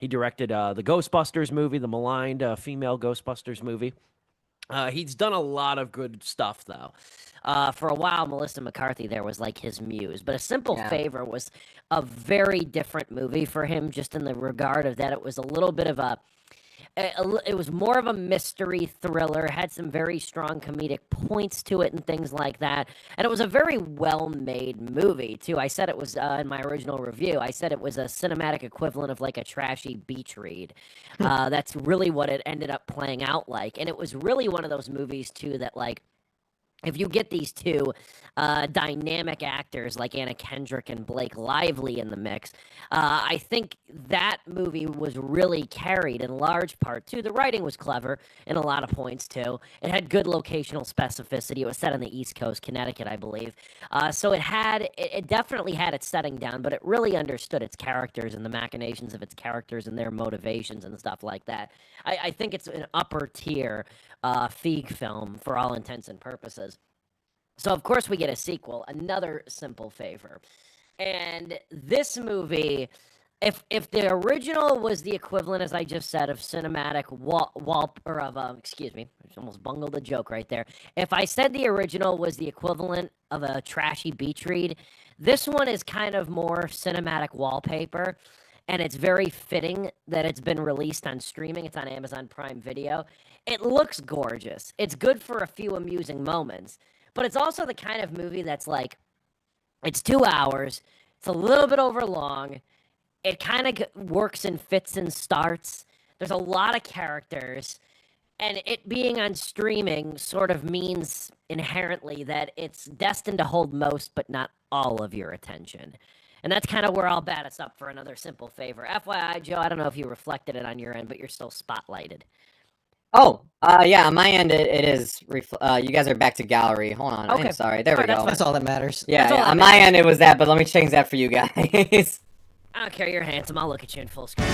He directed the Ghostbusters movie, the maligned female Ghostbusters movie. He's done a lot of good stuff, though. For a while, Melissa McCarthy there was like his muse, but A Simple Yeah. Favor was a very different movie for him, just in the regard of that it was a little bit of it was more of a mystery thriller, had some very strong comedic points to it and things like that. And it was a very well made movie, too. I said it was, in my original review, I said it was a cinematic equivalent of like a trashy beach read. That's really what it ended up playing out like. And it was really one of those movies, too, that like, if you get these two dynamic actors like Anna Kendrick and Blake Lively in the mix, I think that movie was really carried in large part too. The writing was clever in a lot of points too. It had good locational specificity. It was set on the East Coast, Connecticut, I believe. So it definitely had its setting down, but it really understood its characters and the machinations of its characters and their motivations and stuff like that. I think it's an upper tier Feig film for all intents and purposes. So of course we get a sequel, another Simple Favor, and this movie, if the original was the equivalent, as I just said, of cinematic wall or of excuse me, I almost bungled a joke right there. If I said the original was the equivalent of a trashy beach read, this one is kind of more cinematic wallpaper. And it's very fitting that it's been released on streaming. It's on Amazon Prime Video. It looks gorgeous. It's good for a few amusing moments. But it's also the kind of movie that's like, it's 2 hours. It's a little bit over long. It kind of works in fits and starts. There's a lot of characters. And it being on streaming sort of means inherently that it's destined to hold most, but not all of your attention. And that's kind of where I'll bat us up for another Simple Favor. FYI, Joe, I don't know if you reflected it on your end, but you're still spotlighted. Oh, yeah, on my end, it is, you guys are back to gallery. Hold on, Okay. I'm sorry, there we Alright, go. That's all that matters. Yeah, That's all that on my end, it was that, but let me change that for you guys. I don't care, you're handsome. I'll look at you in full screen.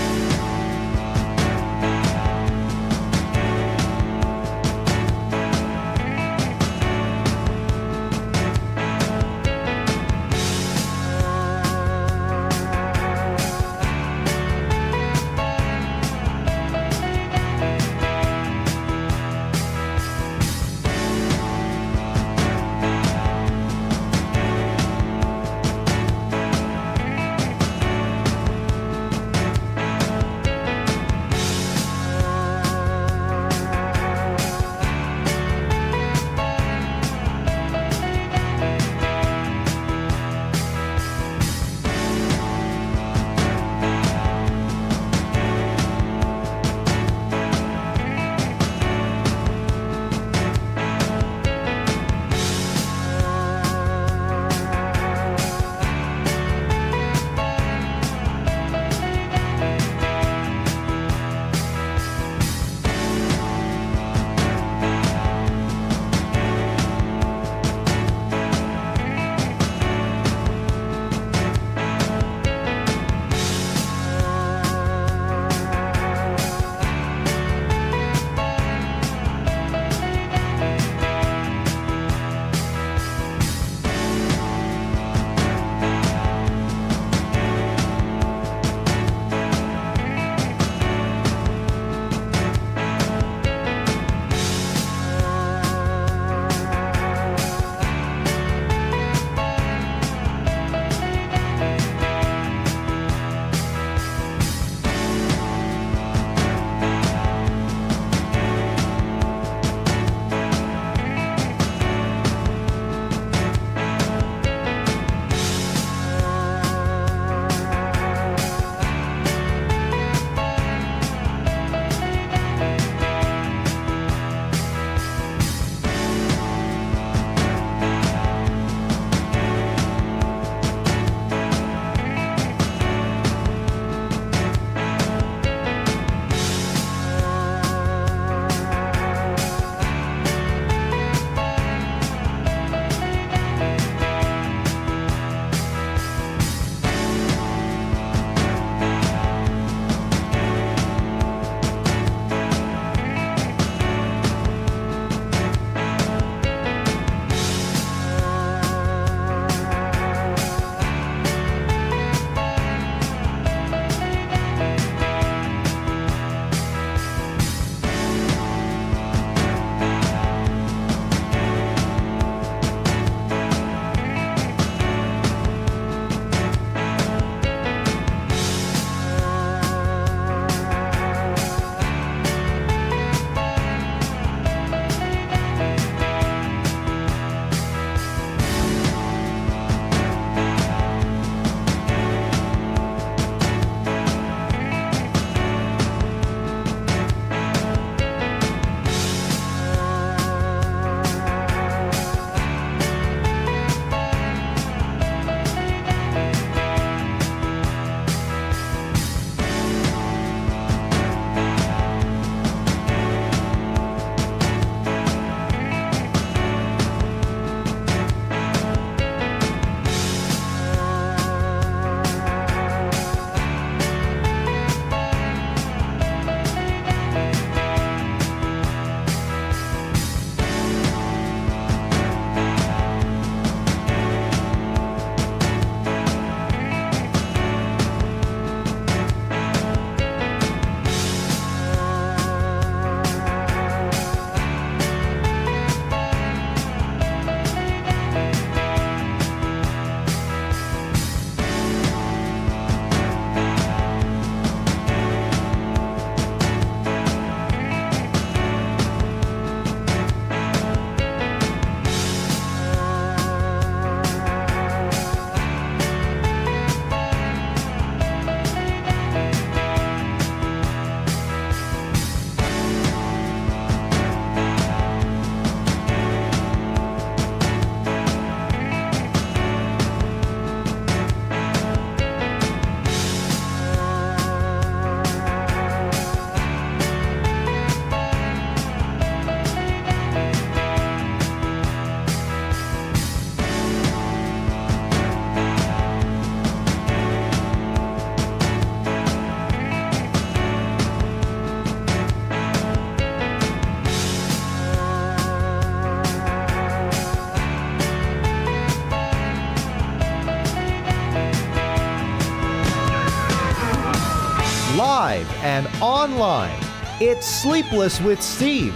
live and online. It's Sleepless with Steve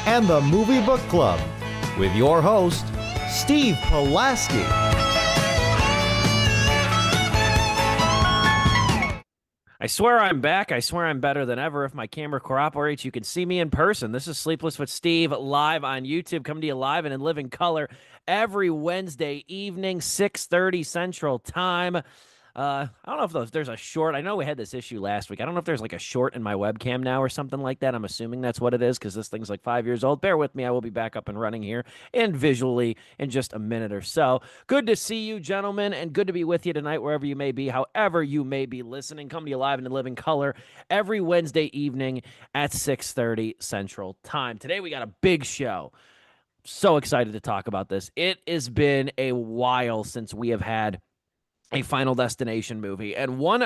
and the Movie Book Club with your host, Steve Pulaski. I swear I'm back. I swear I'm better than ever. If my camera cooperates, you can see me in person. This is Sleepless with Steve live on YouTube, coming to you live and in living color every Wednesday evening, 6:30 Central Time. I don't know if there's a short. I know we had this issue last week. I don't know if there's like a short in my webcam now or something like that. I'm assuming that's what it is because this thing's like 5 years old. Bear with me. I will be back up and running here and visually in just a minute or so. Good to see you, gentlemen, and good to be with you tonight, wherever you may be, however you may be listening. Come to you live and in living color every Wednesday evening at 6:30 Central Time. Today we got a big show. So excited to talk about this. It has been a while since we have had a Final Destination movie, and it's one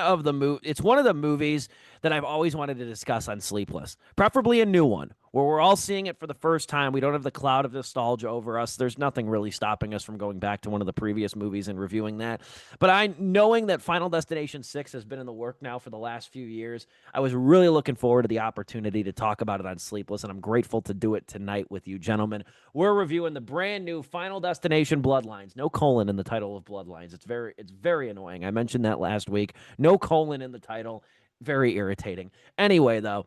of the movies that I've always wanted to discuss on Sleepless, preferably a new one where we're all seeing it for the first time. We don't have the cloud of nostalgia over us. There's nothing really stopping us from going back to one of the previous movies and reviewing that. But knowing that Final Destination 6 has been in the work now for the last few years, I was really looking forward to the opportunity to talk about it on Sleepless, and I'm grateful to do it tonight with you, gentlemen. We're reviewing the brand new Final Destination Bloodlines. No colon in the title of Bloodlines. It's very annoying. I mentioned that last week. No colon in the title. Very irritating. Anyway, though,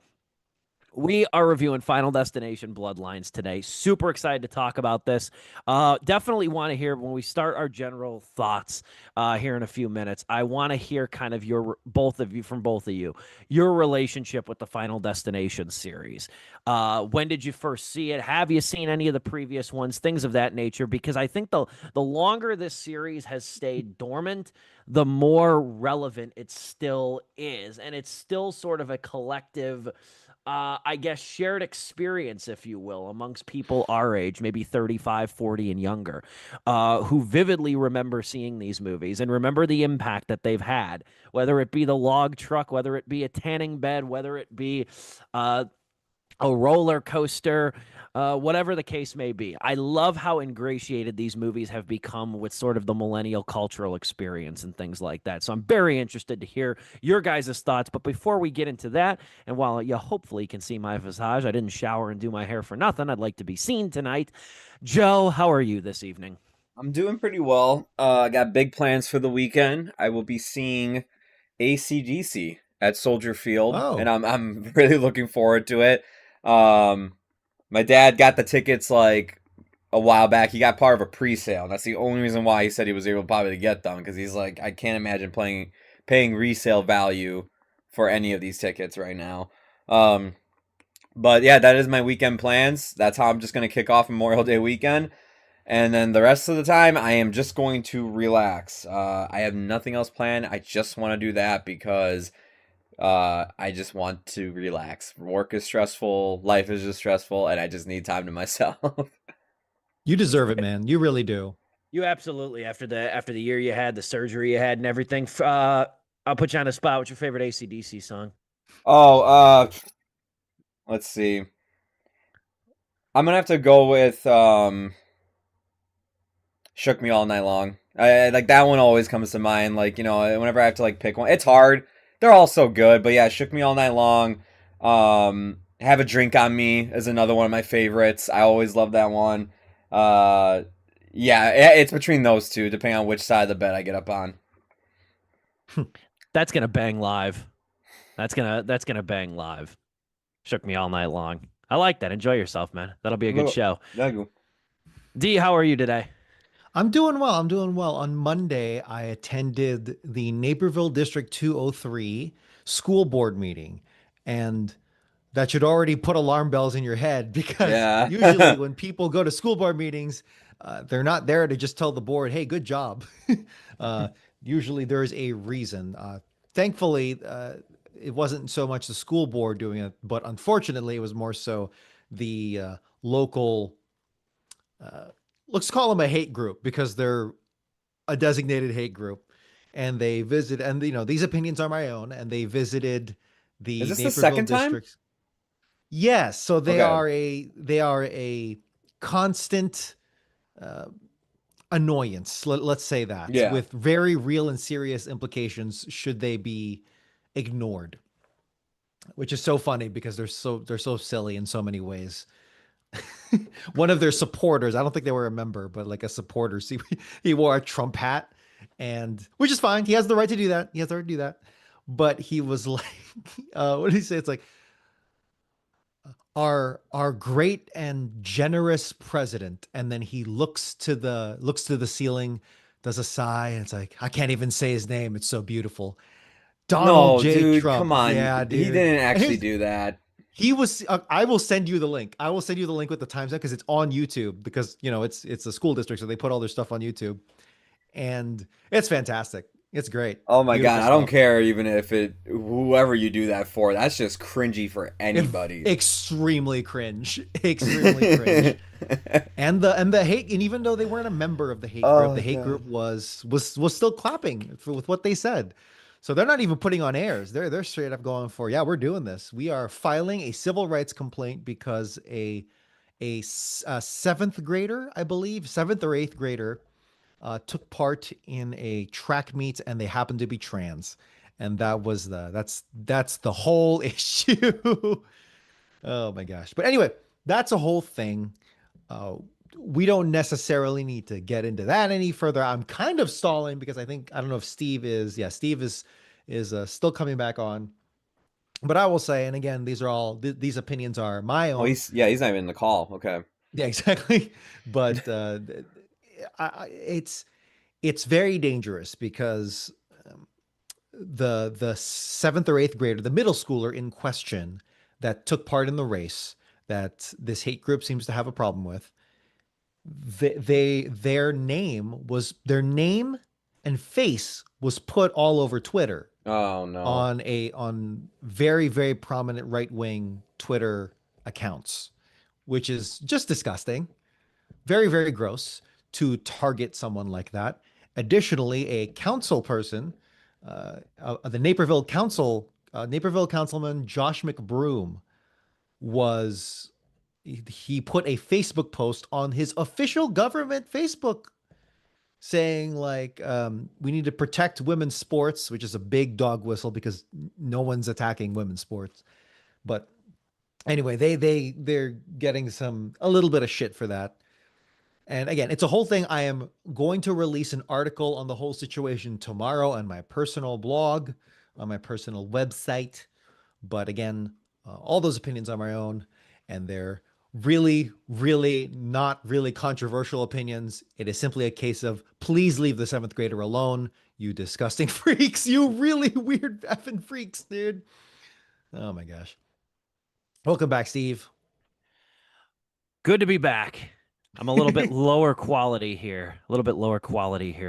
we are reviewing Final Destination Bloodlines today. Super excited to talk about this. Definitely want to hear when we start our general thoughts here in a few minutes. I want to hear kind of both of you, your relationship with the Final Destination series. When did you first see it? Have you seen any of the previous ones? Things of that nature. Because I think the longer this series has stayed dormant, the more relevant it still is. And it's still sort of a collective I guess, shared experience, if you will, amongst people our age, maybe 35, 40 and younger, who vividly remember seeing these movies and remember the impact that they've had, whether it be the log truck, whether it be a tanning bed, whether it be a roller coaster, whatever the case may be. I love how ingratiated these movies have become with sort of the millennial cultural experience and things like that. So I'm very interested to hear your guys' thoughts. But before we get into that, and while you hopefully can see my visage, I didn't shower and do my hair for nothing. I'd like to be seen tonight. Joe, how are you this evening? I'm doing pretty well. I got big plans for the weekend. I will be seeing AC/DC at Soldier Field, and I'm really looking forward to it. My dad got the tickets like a while back. He got part of a pre-sale. That's the only reason why he said he was able probably to get them, because he's like, I can't imagine paying resale value for any of these tickets right now. But yeah, that is my weekend plans. That's how I'm just going to kick off Memorial Day weekend. And then the rest of the time, I am just going to relax. I have nothing else planned. I just want to do that because I just want to relax. Work is stressful. Life is just stressful. And I just need time to myself. You deserve it, man. You really do. You absolutely, after the year you had, the surgery you had and everything. I'll put you on the spot. What's your favorite AC/DC song? Oh, let's see. I'm going to have to go with Shook Me All Night Long. I like that one always comes to mind. Like, you know, whenever I have to like pick one, it's hard. They're all so good, but yeah, Shook Me All Night Long. Have a Drink on Me is another one of my favorites. I always love that one. Yeah, it's between those two, depending on which side of the bed I get up on. That's gonna bang live. That's gonna bang live. Shook Me All Night Long. I like that. Enjoy yourself, man. That'll be a good show. Thank you. D, how are you today? I'm doing well. On Monday, I attended the Naperville District 203 school board meeting, and that should already put alarm bells in your head, because usually when people go to school board meetings, they're not there to just tell the board, hey, good job. Usually there's a reason. Thankfully, it wasn't so much the school board doing it, but unfortunately it was more so the local, let's call them a hate group, because they're a designated hate group. And they visit, and you know, these opinions are my own, and they visited the Is this Naperville the second districts. time? Yes, so they are a constant annoyance. Let's say that, with very real and serious implications should they be ignored. which is so funny because they're so silly in so many ways. One of their supporters, I don't think they were a member, but like a supporter, see, he wore a Trump hat, and which is fine. He has the right to do that. He has the right to do that. But he was like, what did he say? It's like our great and generous president, and then he looks to the ceiling, does a sigh, and it's like, I can't even say his name. It's so beautiful. Donald No, J. dude, Trump. come on. Yeah, He dude. didn't And actually do that. he was. I will send you the link. I will send you the link with the timestamp because it's on YouTube. Because it's a school district, so they put all their stuff on YouTube, and it's fantastic. It's great. Oh my Beautiful God, I don't stuff. care even if whoever you do that for, that's just cringy for anybody. Extremely cringe. Extremely cringe. And the hate, and even though they weren't a member of the hate group, Oh the hate God. group was still clapping with what they said. So they're not even putting on airs. They're straight up going for, yeah, we're doing this. We are filing a civil rights complaint because a seventh grader, I believe, seventh or eighth grader, took part in a track meet, and they happened to be trans, and that's the whole issue. Oh my gosh! But anyway, that's a whole thing. Uh, we don't necessarily need to get into that any further. I'm kind of stalling because I don't know if Steve is. Yeah, Steve is still coming back on. But I will say, and again, these opinions are my Oh, own. he's not even in the call. Okay. Yeah, exactly. But it's very dangerous because the seventh or eighth grader, the middle schooler in question that took part in the race that this hate group seems to have a problem with, their name and face was put all over Twitter Oh no. on very, very prominent right-wing Twitter accounts, which is just disgusting. Very, very gross to target someone like that. Additionally, a council person, the Naperville councilman Josh McBroom, he put a Facebook post on his official government Facebook saying like, we need to protect women's sports, which is a big dog whistle because no one's attacking women's sports. But anyway, they're getting a little bit of shit for that. And again, it's a whole thing. I am going to release an article on the whole situation tomorrow on my personal blog, on my personal website. But again, all those opinions are my own, and they're really, really not really controversial opinions. It is simply a case of please leave the seventh grader alone, you disgusting freaks, you really weird effing freaks, dude. Oh my gosh. Welcome back, Steve. Good to be back. I'm a little bit lower quality here,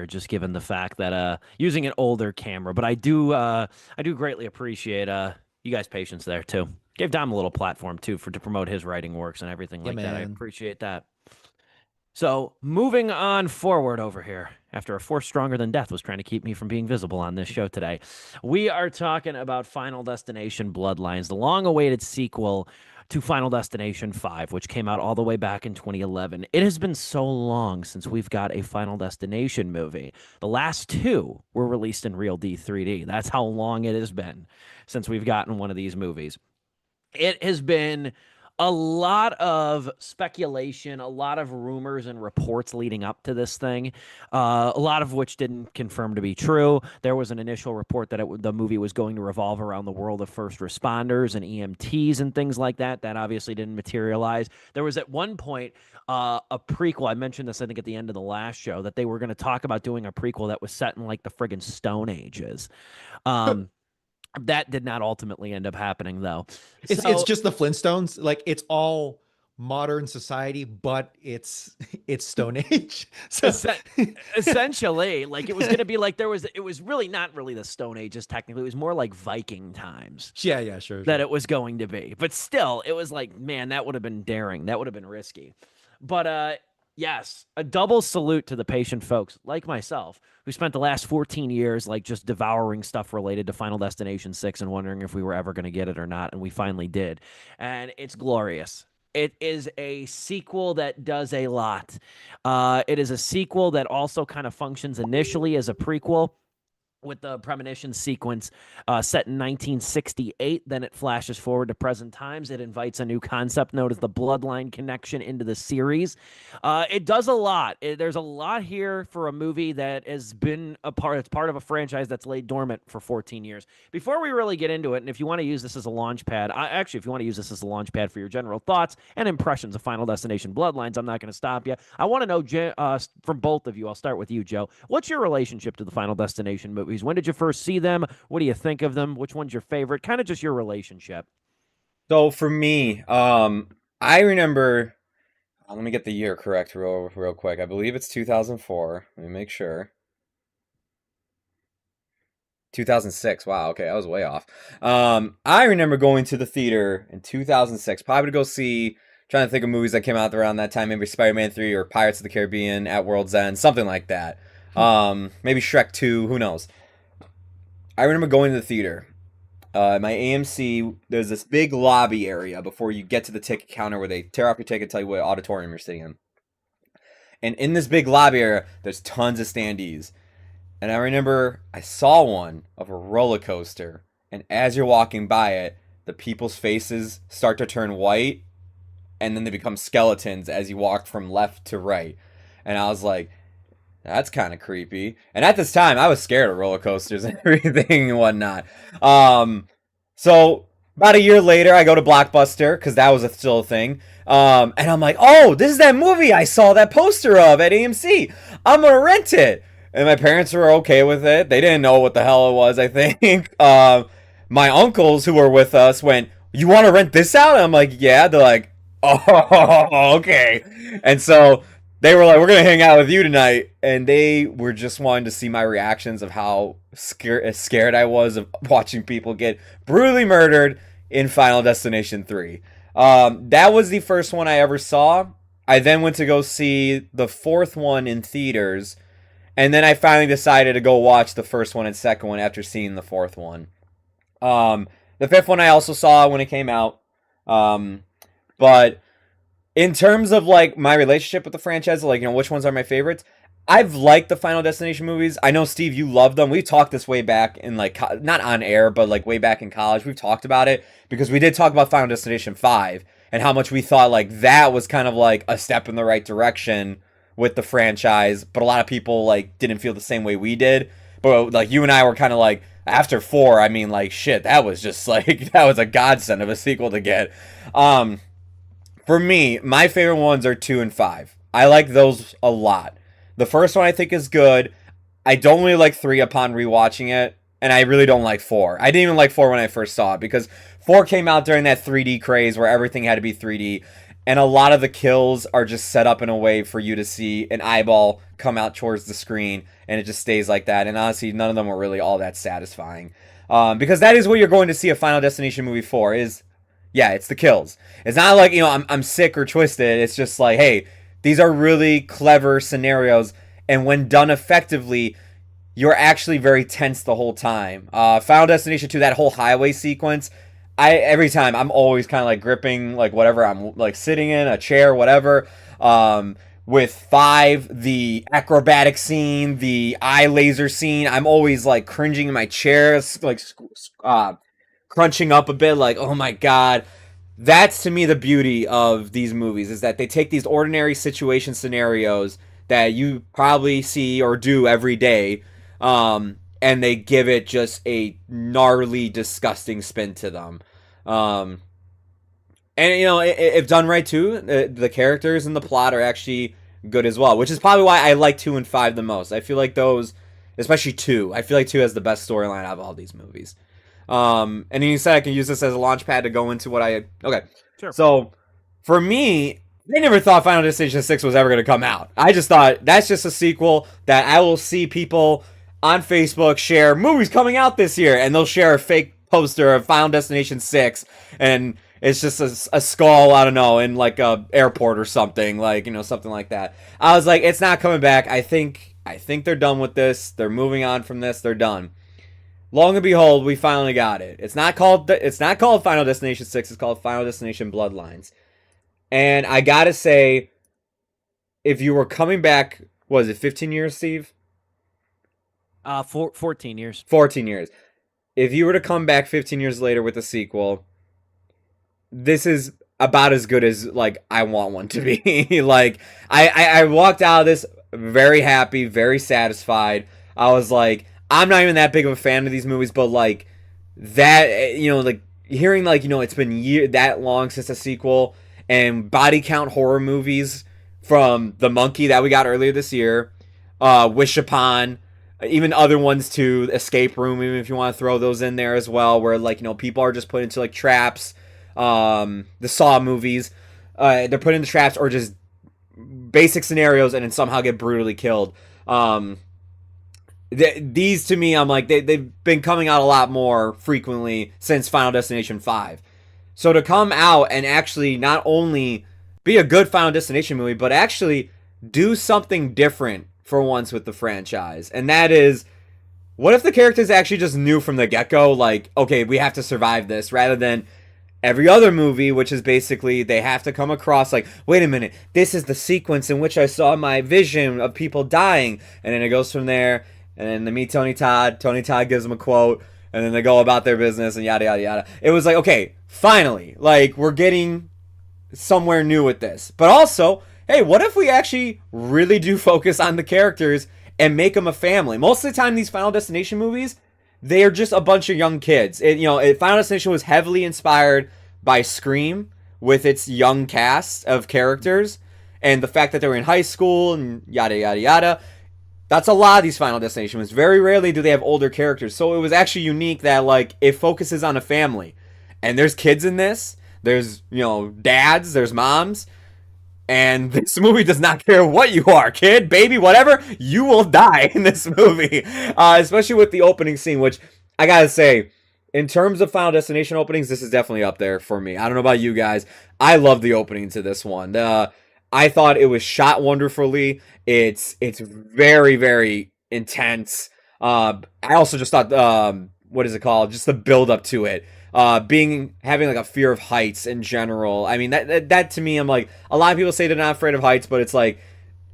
just given the fact that using an older camera, but I do greatly appreciate you guys' patience there too. Gave Dom a little platform too to promote his writing works and everything like that. I appreciate that. So moving on forward over here, after a force stronger than death was trying to keep me from being visible on this show today, we are talking about Final Destination Bloodlines, the long-awaited sequel to Final Destination 5, which came out all the way back in 2011. It has been so long since we've got a Final Destination movie. The last two were released in Real D 3D. That's how long it has been since we've gotten one of these movies. It has been a lot of speculation, a lot of rumors and reports leading up to this thing, a lot of which didn't confirm to be true. There was an initial report that the movie was going to revolve around the world of first responders and EMTs and things like that. That obviously didn't materialize. There was at one point a prequel. I mentioned this, I think, at the end of the last show, that they were going to talk about doing a prequel that was set in like the friggin' Stone Ages. That did not ultimately end up happening, though. It's just the Flintstones. Like, it's all modern society, but it's Stone Age. So essentially, like, it was going to be like it was really not really the Stone Ages technically. It was more like Viking times. Yeah, sure. That it was going to be. But still, it was like, man, that would have been daring. That would have been risky. But yes, a double salute to the patient folks like myself who spent the last 14 years like just devouring stuff related to Final Destination 6 and wondering if we were ever going to get it or not, and we finally did. And it's glorious. It is a sequel that does a lot. It is a sequel that also kind of functions initially as a prequel, with the premonition sequence set in 1968. Then it flashes forward to present times. It invites a new concept known as the bloodline connection into the series. It does a lot. There's a lot here for a movie that has been it's part of a franchise that's laid dormant for 14 years. Before we really get into it, and if you want to use this as a launch pad, if you want to use this as a launch pad for your general thoughts and impressions of Final Destination Bloodlines, I'm not going to stop you. I want to know from both of you. I'll start with you, Joe. What's your relationship to the Final Destination movies? When did you first see them? What do you think of them? Which one's your favorite? Kind of just your relationship. So for me, I remember, let me get the year correct real quick. I believe it's 2004. Let me make sure. 2006. Wow, okay, I was way off. I remember going to the theater in 2006, probably to go see, trying to think of movies that came out around that time, maybe Spider-Man 3 or Pirates of the Caribbean at World's End, something like that. Maybe Shrek 2, who knows. I remember going to the theater. My AMC, there's this big lobby area before you get to the ticket counter where they tear off your ticket and tell you what auditorium you're sitting in. And in this big lobby area, there's tons of standees. And I remember I saw one of a roller coaster. And as you're walking by it, the people's faces start to turn white. And then they become skeletons as you walk from left to right. And I was like, that's kind of creepy. And at this time, I was scared of roller coasters and everything and whatnot. So about a year later, I go to Blockbuster because that was still a thing. And I'm like, oh, this is that movie I saw that poster of at AMC. I'm going to rent it. And my parents were okay with it. They didn't know what the hell it was, I think. My uncles who were with us went, you want to rent this out? And I'm like, yeah. They're like, oh, okay. And so they were like, we're going to hang out with you tonight. And they were just wanting to see my reactions of how scared I was of watching people get brutally murdered in Final Destination 3. That was the first one I ever saw. I then went to go see the fourth one in theaters. And then I finally decided to go watch the first one and second one after seeing the fourth one. The fifth one I also saw when it came out. But in terms of like my relationship with the franchise, like, you know, which ones are my favorites? I've liked the Final Destination movies. I know, Steve, you love them. We've talked this way back in like, not on air, but like way back in college. We've talked about it because we did talk about Final Destination 5 and how much we thought like that was kind of like a step in the right direction with the franchise. But a lot of people like didn't feel the same way we did. But like you and I were kind of like, after 4, I mean, like, shit, that was just like, that was a godsend of a sequel to get. For me, my favorite ones are 2 and 5. I like those a lot. The first one I think is good. I don't really like 3 upon rewatching it, and I really don't like 4. I didn't even like 4 when I first saw it, because 4 came out during that 3D craze where everything had to be 3D, and a lot of the kills are just set up in a way for you to see an eyeball come out towards the screen, and it just stays like that, and honestly, none of them are really all that satisfying. Because that is what you're going to see a Final Destination movie for, is... yeah, it's the kills. It's not like, you know, I'm sick or twisted. It's just like, hey, these are really clever scenarios. And when done effectively, you're actually very tense the whole time. Final Destination 2, that whole highway sequence, every time I'm always kind of like gripping like whatever I'm like sitting in, a chair, whatever. With 5, the acrobatic scene, the eye laser scene, I'm always like cringing in my chair, like crunching up a bit, like, oh my god. That's to me the beauty of these movies, is that they take these ordinary situation scenarios that you probably see or do every day, and they give it just a gnarly, disgusting spin to them. And you know, if done right too, the characters and the plot are actually good as well, which is probably why I like 2 and 5 the most. I feel like those, especially 2, I feel like 2 has the best storyline out of all these movies. And then you said I can use this as a launch pad to go into what I... okay. Sure. So, for me, I never thought Final Destination 6 was ever going to come out. I just thought that's just a sequel that I will see people on Facebook share movies coming out this year, and they'll share a fake poster of Final Destination 6, and it's just a skull, I don't know, in like a airport or something, like, you know, something like that. I was like, it's not coming back. I think they're done with this. They're moving on from this. They're done. Long and behold, we finally got it. It's not called Final Destination 6. It's called Final Destination Bloodlines. And I gotta say, if you were coming back, was it 15 years, Steve? 14 years. 14 years. If you were to come back 15 years later with a sequel, this is about as good as like I want one to be. Like I walked out of this very happy, very satisfied. I was like, I'm not even that big of a fan of these movies, but like that, you know, like hearing like, you know, it's been that long since a sequel, and body count horror movies from The Monkey that we got earlier this year, Wish Upon, even other ones too, Escape Room, even if you want to throw those in there as well, where like, you know, people are just put into like traps. The Saw movies, they're put into traps or just basic scenarios and then somehow get brutally killed. These to me, I'm like, they've been coming out a lot more frequently since Final Destination 5. So to come out and actually not only be a good Final Destination movie, but actually do something different for once with the franchise. And that is, what if the characters actually just knew from the get-go, like, okay, we have to survive this, rather than every other movie, which is basically they have to come across like, wait a minute, this is the sequence in which I saw my vision of people dying. And then it goes from there, and then they meet Tony Todd. Tony Todd gives them a quote, and then they go about their business, and yada, yada, yada. It was like, okay, finally, like, we're getting somewhere new with this. But also, hey, what if we actually really do focus on the characters and make them a family? Most of the time, these Final Destination movies, they are just a bunch of young kids. Final Destination was heavily inspired by Scream with its young cast of characters, and the fact that they were in high school and yada, yada, yada. That's a lot of these Final Destination movies. Very rarely do they have older characters. So it was actually unique that, like, it focuses on a family. And there's kids in this. There's, you know, dads. There's moms. And this movie does not care what you are, kid, baby, whatever. You will die in this movie. Especially with the opening scene, which I gotta say, in terms of Final Destination openings, this is definitely up there for me. I don't know about you guys. I love the opening to this one. I thought it was shot wonderfully. It's very, very intense. I also just thought, what is it called? Just the build up to it. Having like a fear of heights in general. I mean, that to me, I'm like, a lot of people say they're not afraid of heights, but it's like,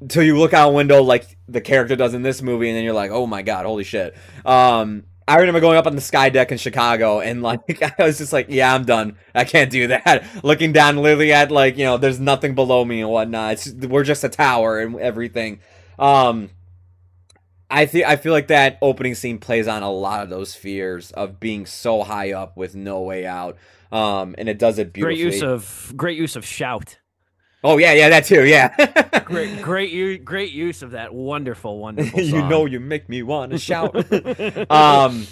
until you look out a window like the character does in this movie, and then you're like, oh my god, holy shit. I remember going up on the sky deck in Chicago, and like, I was just like, yeah, I'm done. I can't do that. Looking down literally at, like, you know, there's nothing below me and whatnot. We're just a tower and everything. I feel like that opening scene plays on a lot of those fears of being so high up with no way out. And it does it beautifully. Great use of shout. Oh yeah, that too. Yeah. great use of that wonderful song. You know, you make me want to shout. I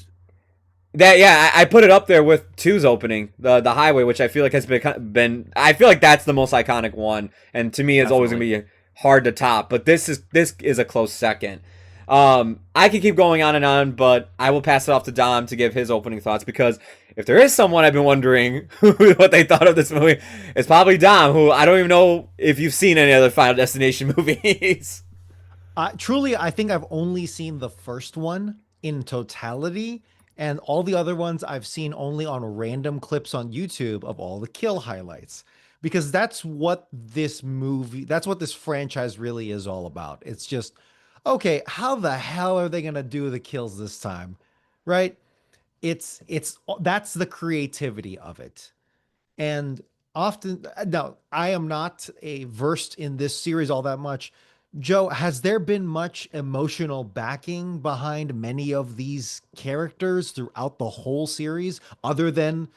put it up there with 2's opening, the Highway, which I feel like has been. I feel like that's the most iconic one, and to me, it's always gonna be hard to top. But this is a close second. I could keep going on and on, but I will pass it off to Dom to give his opening thoughts, because if there is someone I've been wondering what they thought of this movie, it's probably Dom, who I don't even know if you've seen any other Final Destination movies. Truly, I think I've only seen the first one in totality, and all the other ones I've seen only on random clips on YouTube of all the kill highlights. Because that's what this franchise really is all about. It's just, okay, how the hell are they going to do the kills this time? Right? That's the creativity of it. And often, now, I am not versed in this series all that much. Joe, has there been much emotional backing behind many of these characters throughout the whole series, other than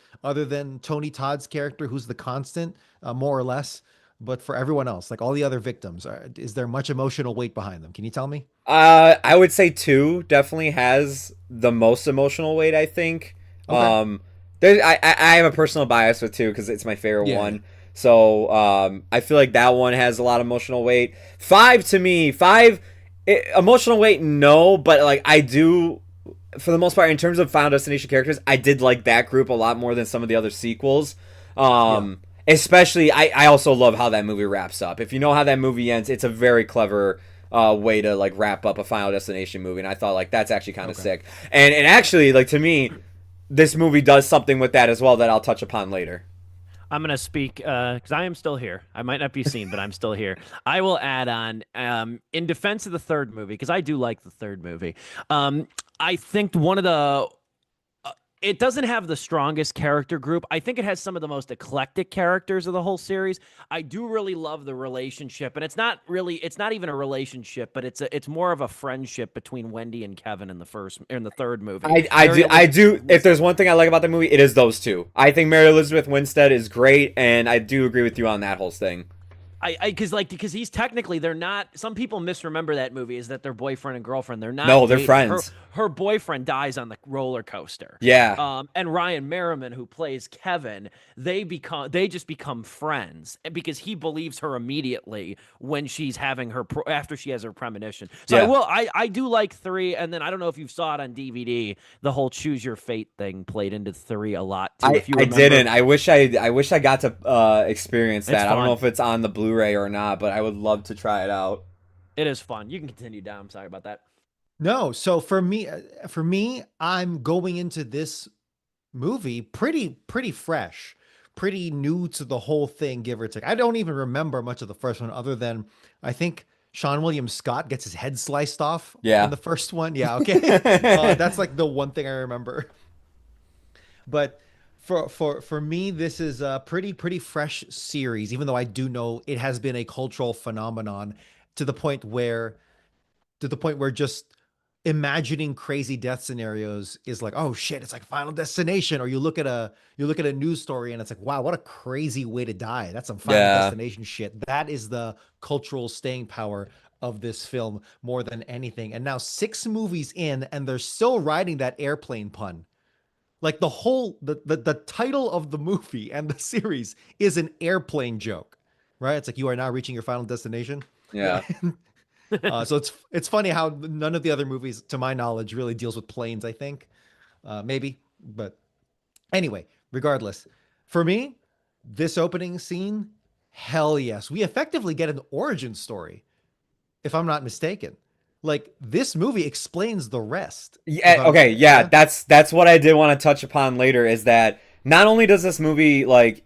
Tony Todd's character, who's the constant, more or less? But for everyone else, like all the other victims, is there much emotional weight behind them? Can you tell me? I would say 2 definitely has the most emotional weight, I think. Okay. I have a personal bias with 2 because it's my favorite one. So I feel like that one has a lot of emotional weight. 5 to me, emotional weight, no, but like I do, for the most part, in terms of Final Destination characters, I did like that group a lot more than some of the other sequels. Especially, I also love how that movie wraps up. If you know how that movie ends, it's a very clever way to like wrap up a Final Destination movie, and I thought like that's actually kind of sick. And actually, like, to me, this movie does something with that as well that I'll touch upon later. I'm gonna speak because I am still here. I might not be seen, but I'm still here. I will add on in defense of the third movie because I do like the third movie. Um, I think one of the it doesn't have the strongest character group. I think it has some of the most eclectic characters of the whole series. I do really love the relationship, and it's not even a relationship, but it's more of a friendship between Wendy and Kevin in the third movie. I do. If there's one thing I like about the movie, it is those two. I think Mary Elizabeth Winstead is great, and I do agree with you on that whole thing. Because he's technically they're not. Some people misremember that movie is that they're boyfriend and girlfriend. They're not. No, they're dating. friends. Her boyfriend dies on the roller coaster. Yeah. And Ryan Merriman, who plays Kevin, they just become friends because he believes her immediately when she's having after she has her premonition. So Yeah. I do like 3, and then I don't know if you saw it on DVD. The whole choose your fate thing played into 3 a lot too. I didn't. I wish I got to experience that. I don't know if it's on the Blu-ray or not, but I would love to try it out. It is fun. You can continue, Dom. I'm sorry about that. No, so for me, I'm going into this movie pretty fresh, pretty new to the whole thing, give or take. I don't even remember much of the first one, other than I think Sean William Scott gets his head sliced off in the first one. Yeah, okay, that's like the one thing I remember. But for me, this is a pretty fresh series, even though I do know it has been a cultural phenomenon to the point where just imagining crazy death scenarios is like, oh shit, it's like Final Destination. Or you look at a news story and it's like, wow, what a crazy way to die. That's some Final Destination shit. That is the cultural staying power of this film more than anything. And now 6 movies in, and they're still riding that airplane pun. Like the title of the movie and the series is an airplane joke, right? It's like, you are now reaching your final destination. Yeah. So it's funny how none of the other movies, to my knowledge, really deals with planes, I think. Maybe. But anyway, regardless, for me, this opening scene, hell yes. We effectively get an origin story, if I'm not mistaken. Like, this movie explains the rest. Yeah, okay, yeah, that's what I did want to touch upon later, is that not only does this movie, like,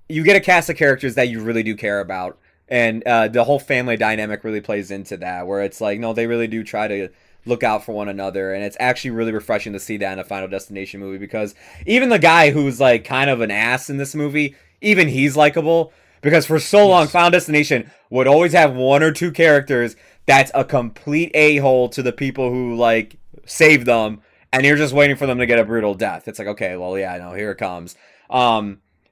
you get a cast of characters that you really do care about, and the whole family dynamic really plays into that, where it's like, no, they really do try to look out for one another, and it's actually really refreshing to see that in a Final Destination movie, because even the guy who's, like, kind of an ass in this movie, even he's likable, because for so long, Final Destination would always have 1 or 2 characters that's a complete a-hole to the people who, like, save them, and you're just waiting for them to get a brutal death. It's like, okay, well, yeah, no, here it comes.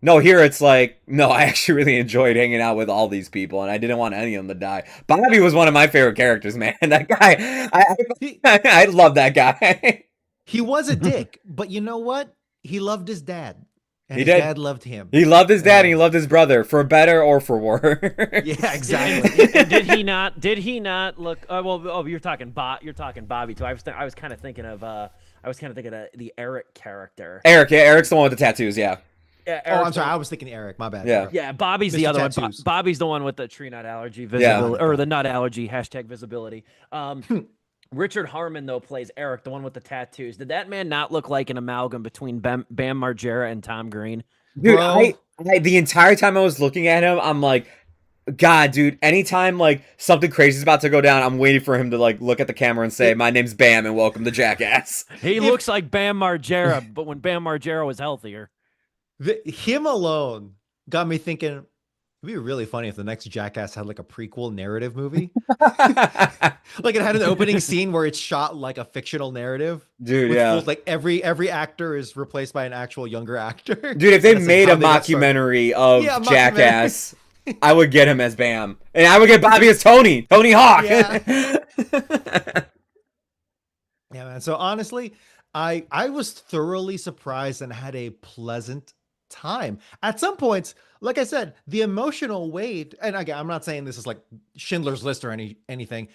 No, here it's like, no, I actually really enjoyed hanging out with all these people, and I didn't want any of them to die. Bobby was one of my favorite characters, man. That guy, I love that guy. He was a dick, but you know what? He loved his dad. And his dad loved him. He loved his dad and he loved his brother, for better or for worse. Yeah, exactly. Did he not look? You're talking Bobby too. I was kind of thinking of the Eric character. Eric's the one with the tattoos. Yeah. Yeah, I'm sorry. I was thinking Eric. My bad. Yeah. Bobby's the other one. Bobby's the one with the tree nut allergy visibility, or the nut allergy #visibility. Richard Harmon, though, plays Eric, the one with the tattoos. Did that man not look like an amalgam between Bam Margera and Tom Green? Dude, I the entire time I was looking at him, I'm like, God, dude, anytime, like, something crazy is about to go down, I'm waiting for him to, like, look at the camera and say, my name's Bam and welcome to Jackass. He looks like Bam Margera, but when Bam Margera was healthier. Him alone got me thinking, it'd be really funny if the next Jackass had like a prequel narrative movie. Like, it had an opening scene where it's shot like a fictional narrative. Dude, yeah. Feels like every actor is replaced by an actual younger actor. Dude, if they made a mockumentary of Jackass, I would get him as Bam. And I would get Bobby as Tony Hawk. Yeah. Yeah, man. So honestly, I was thoroughly surprised and had a pleasant time. At some points, like I said, the emotional weight, and again, I'm not saying this is like Schindler's List or anything.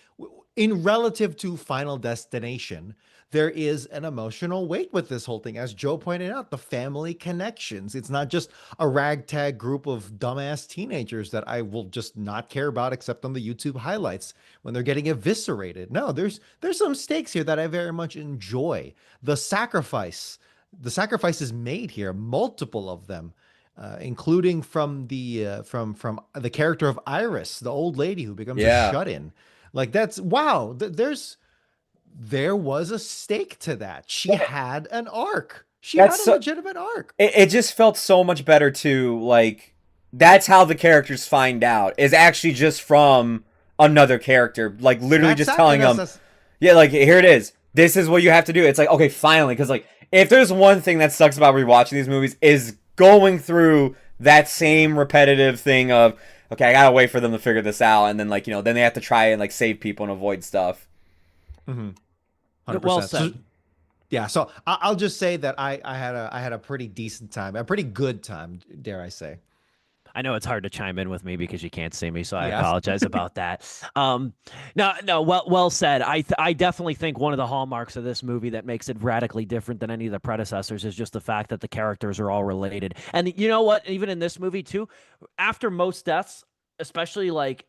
In relative to Final Destination, there is an emotional weight with this whole thing. As Joe pointed out, the family connections. It's not just a ragtag group of dumbass teenagers that I will just not care about except on the YouTube highlights when they're getting eviscerated. No, there's some stakes here that I very much enjoy. The sacrifices made here, multiple of them. including from the character of Iris, the old lady who becomes a shut-in. Like that's wow. There was a stake to that. She had an arc. She had a legitimate arc. It just felt so much better too. Like that's how the characters find out is actually just from another character, like literally just telling them, yeah, like here it is. This is what you have to do. It's like, okay, finally, because like if there's one thing that sucks about rewatching these movies is going through that same repetitive thing of, okay, I gotta wait for them to figure this out, and then like then they have to try and like save people and avoid stuff. 100%. Well said. So I'll just say that I had a pretty decent time, a pretty good time, dare I say. I know it's hard to chime in with me because you can't see me, so I apologize about that. No, well said. I definitely think one of the hallmarks of this movie that makes it radically different than any of the predecessors is just the fact that the characters are all related. And you know what? Even in this movie too, after most deaths, especially like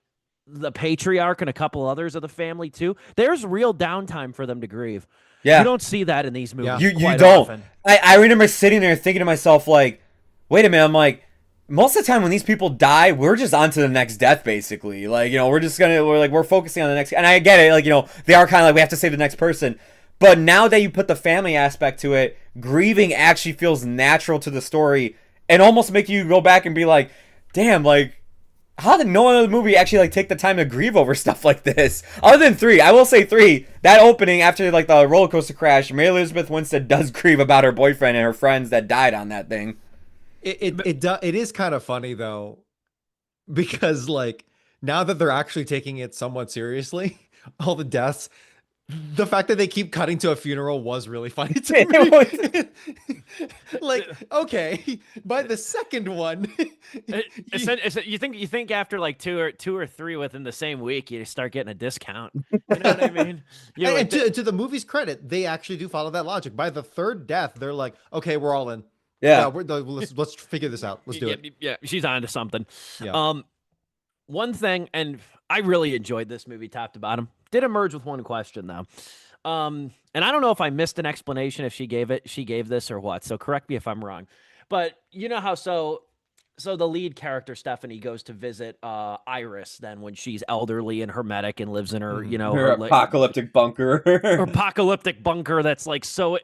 the patriarch and a couple others of the family too, there's real downtime for them to grieve. Yeah, you don't see that in these movies. You don't. Often. I remember sitting there thinking to myself like, wait a minute, I'm like, most of the time when these people die, we're just on to the next death, basically. Like, we're focusing on the next, and I get it, like, they are kind of like, we have to save the next person. But now that you put the family aspect to it, grieving actually feels natural to the story and almost make you go back and be like, damn, like, how did no other movie actually, like, take the time to grieve over stuff like this? Other than 3, I will say 3, that opening after, like, the roller coaster crash, Mary Elizabeth Winstead does grieve about her boyfriend and her friends that died on that thing. It is kind of funny though, because like now that they're actually taking it somewhat seriously, all the deaths, the fact that they keep cutting to a funeral was really funny to me. Like, okay, by the second one, you think after like two or three within the same week, you start getting a discount. You know what I mean? And to the movie's credit, they actually do follow that logic. By the third death, they're like, okay, we're all in. Yeah, let's figure this out. Let's do it. Yeah, she's on to something. Yeah. One thing, and I really enjoyed this movie top to bottom. Did emerge with one question though, and I don't know if I missed an explanation if she gave this or what. So correct me if I'm wrong. But you know how so the lead character Stephanie goes to visit Iris then when she's elderly and hermetic and lives in her her apocalyptic bunker, her apocalyptic bunker that's like so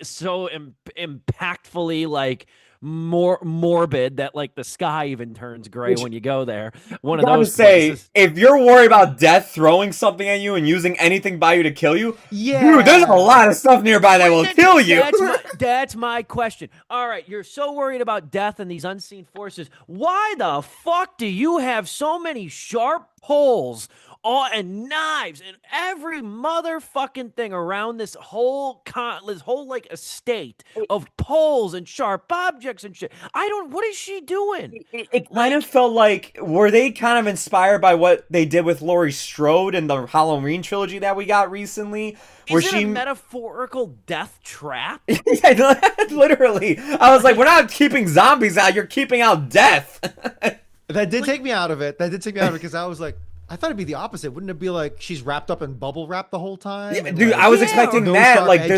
impactfully like more morbid that like the sky even turns gray when you go there. One of those places. If you're worried about death throwing something at you and using anything by you to kill you, yeah, dude, there's a lot of stuff nearby that will kill you. That's my question. All right, you're so worried about death and these unseen forces. Why the fuck do you have so many sharp poles and knives and every motherfucking thing around this whole like estate of poles and sharp objects and shit? What is she doing? It kind of felt like, were they kind of inspired by what they did with Laurie Strode in the Halloween trilogy that we got recently? Is it a metaphorical death trap? Yeah, literally. I was like, we're not keeping zombies out, you're keeping out death. That did take me out of it. Because I was like, I thought it'd be the opposite. Wouldn't it be like she's wrapped up in bubble wrap the whole time? Yeah, dude, I was expecting that. Like,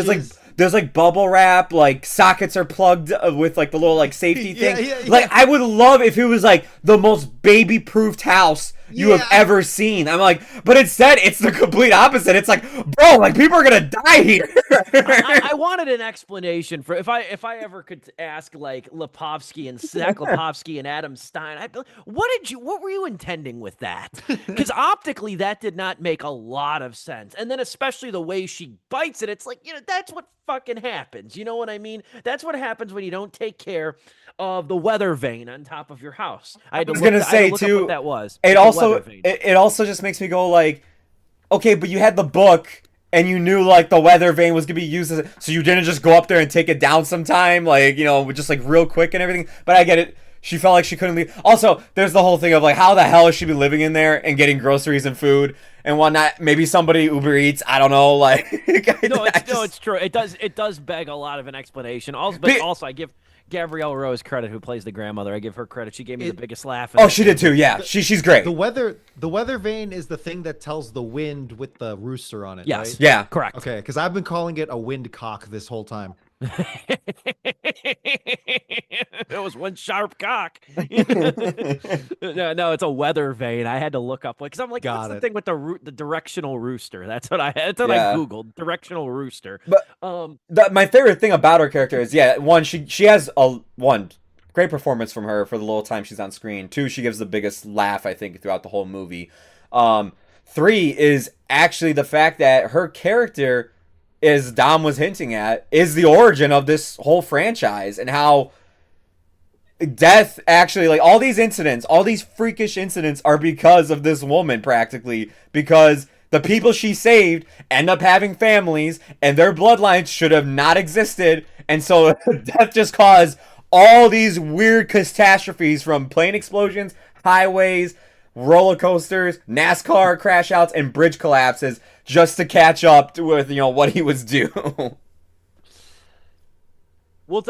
there's like bubble wrap, like sockets are plugged with like the little like safety thing. Like, I would love if it was like the most baby-proofed house you have ever seen. I'm like, but instead it's the complete opposite. It's like, bro, like people are gonna die here. I wanted an explanation for if I ever could ask like Lipovsky and Zach Lipovsky and Adam Stein. What were you intending with that? Because optically that did not make a lot of sense. And then especially the way she bites it, it's like, that's what fucking happens. You know what I mean? That's what happens when you don't take care of the weather vane on top of your house. I was gonna say too, what that was. It also just makes me go like, okay, but you had the book and you knew like the weather vane was gonna be used so you didn't just go up there and take it down sometime, like, just like real quick and everything. But I get it. She felt like she couldn't leave. Also, there's the whole thing of like, how the hell is she be living in there and getting groceries and food and whatnot? Maybe somebody Uber Eats. I don't know. Like, it's true. It does beg a lot of an explanation. Also, I give Gabrielle Rose credit, who plays the grandmother. I give her credit. She gave me the biggest laugh. Oh, she did too. Yeah, she's great. The weather vane is the thing that tells the wind with the rooster on it. Yes. Right? Yeah. Correct. Okay, because I've been calling it a wind cock this whole time. It was one sharp cock. No, it's a weather vane. I had to look up because I'm like, what's the thing with the directional rooster? That's what I googled, directional rooster. But my favorite thing about her character is one, she has one great performance from her for the little time she's on screen. Two, she gives the biggest laugh I think throughout the whole movie. Three is actually the fact that her character, as Dom was hinting at, is the origin of this whole franchise, and how death actually, like, all these incidents, all these freakish incidents are because of this woman, practically, because the people she saved end up having families, and their bloodlines should have not existed, and so death just caused all these weird catastrophes, from plane explosions, highways, roller coasters, NASCAR crash outs, and bridge collapses, just to catch up with, what he was due.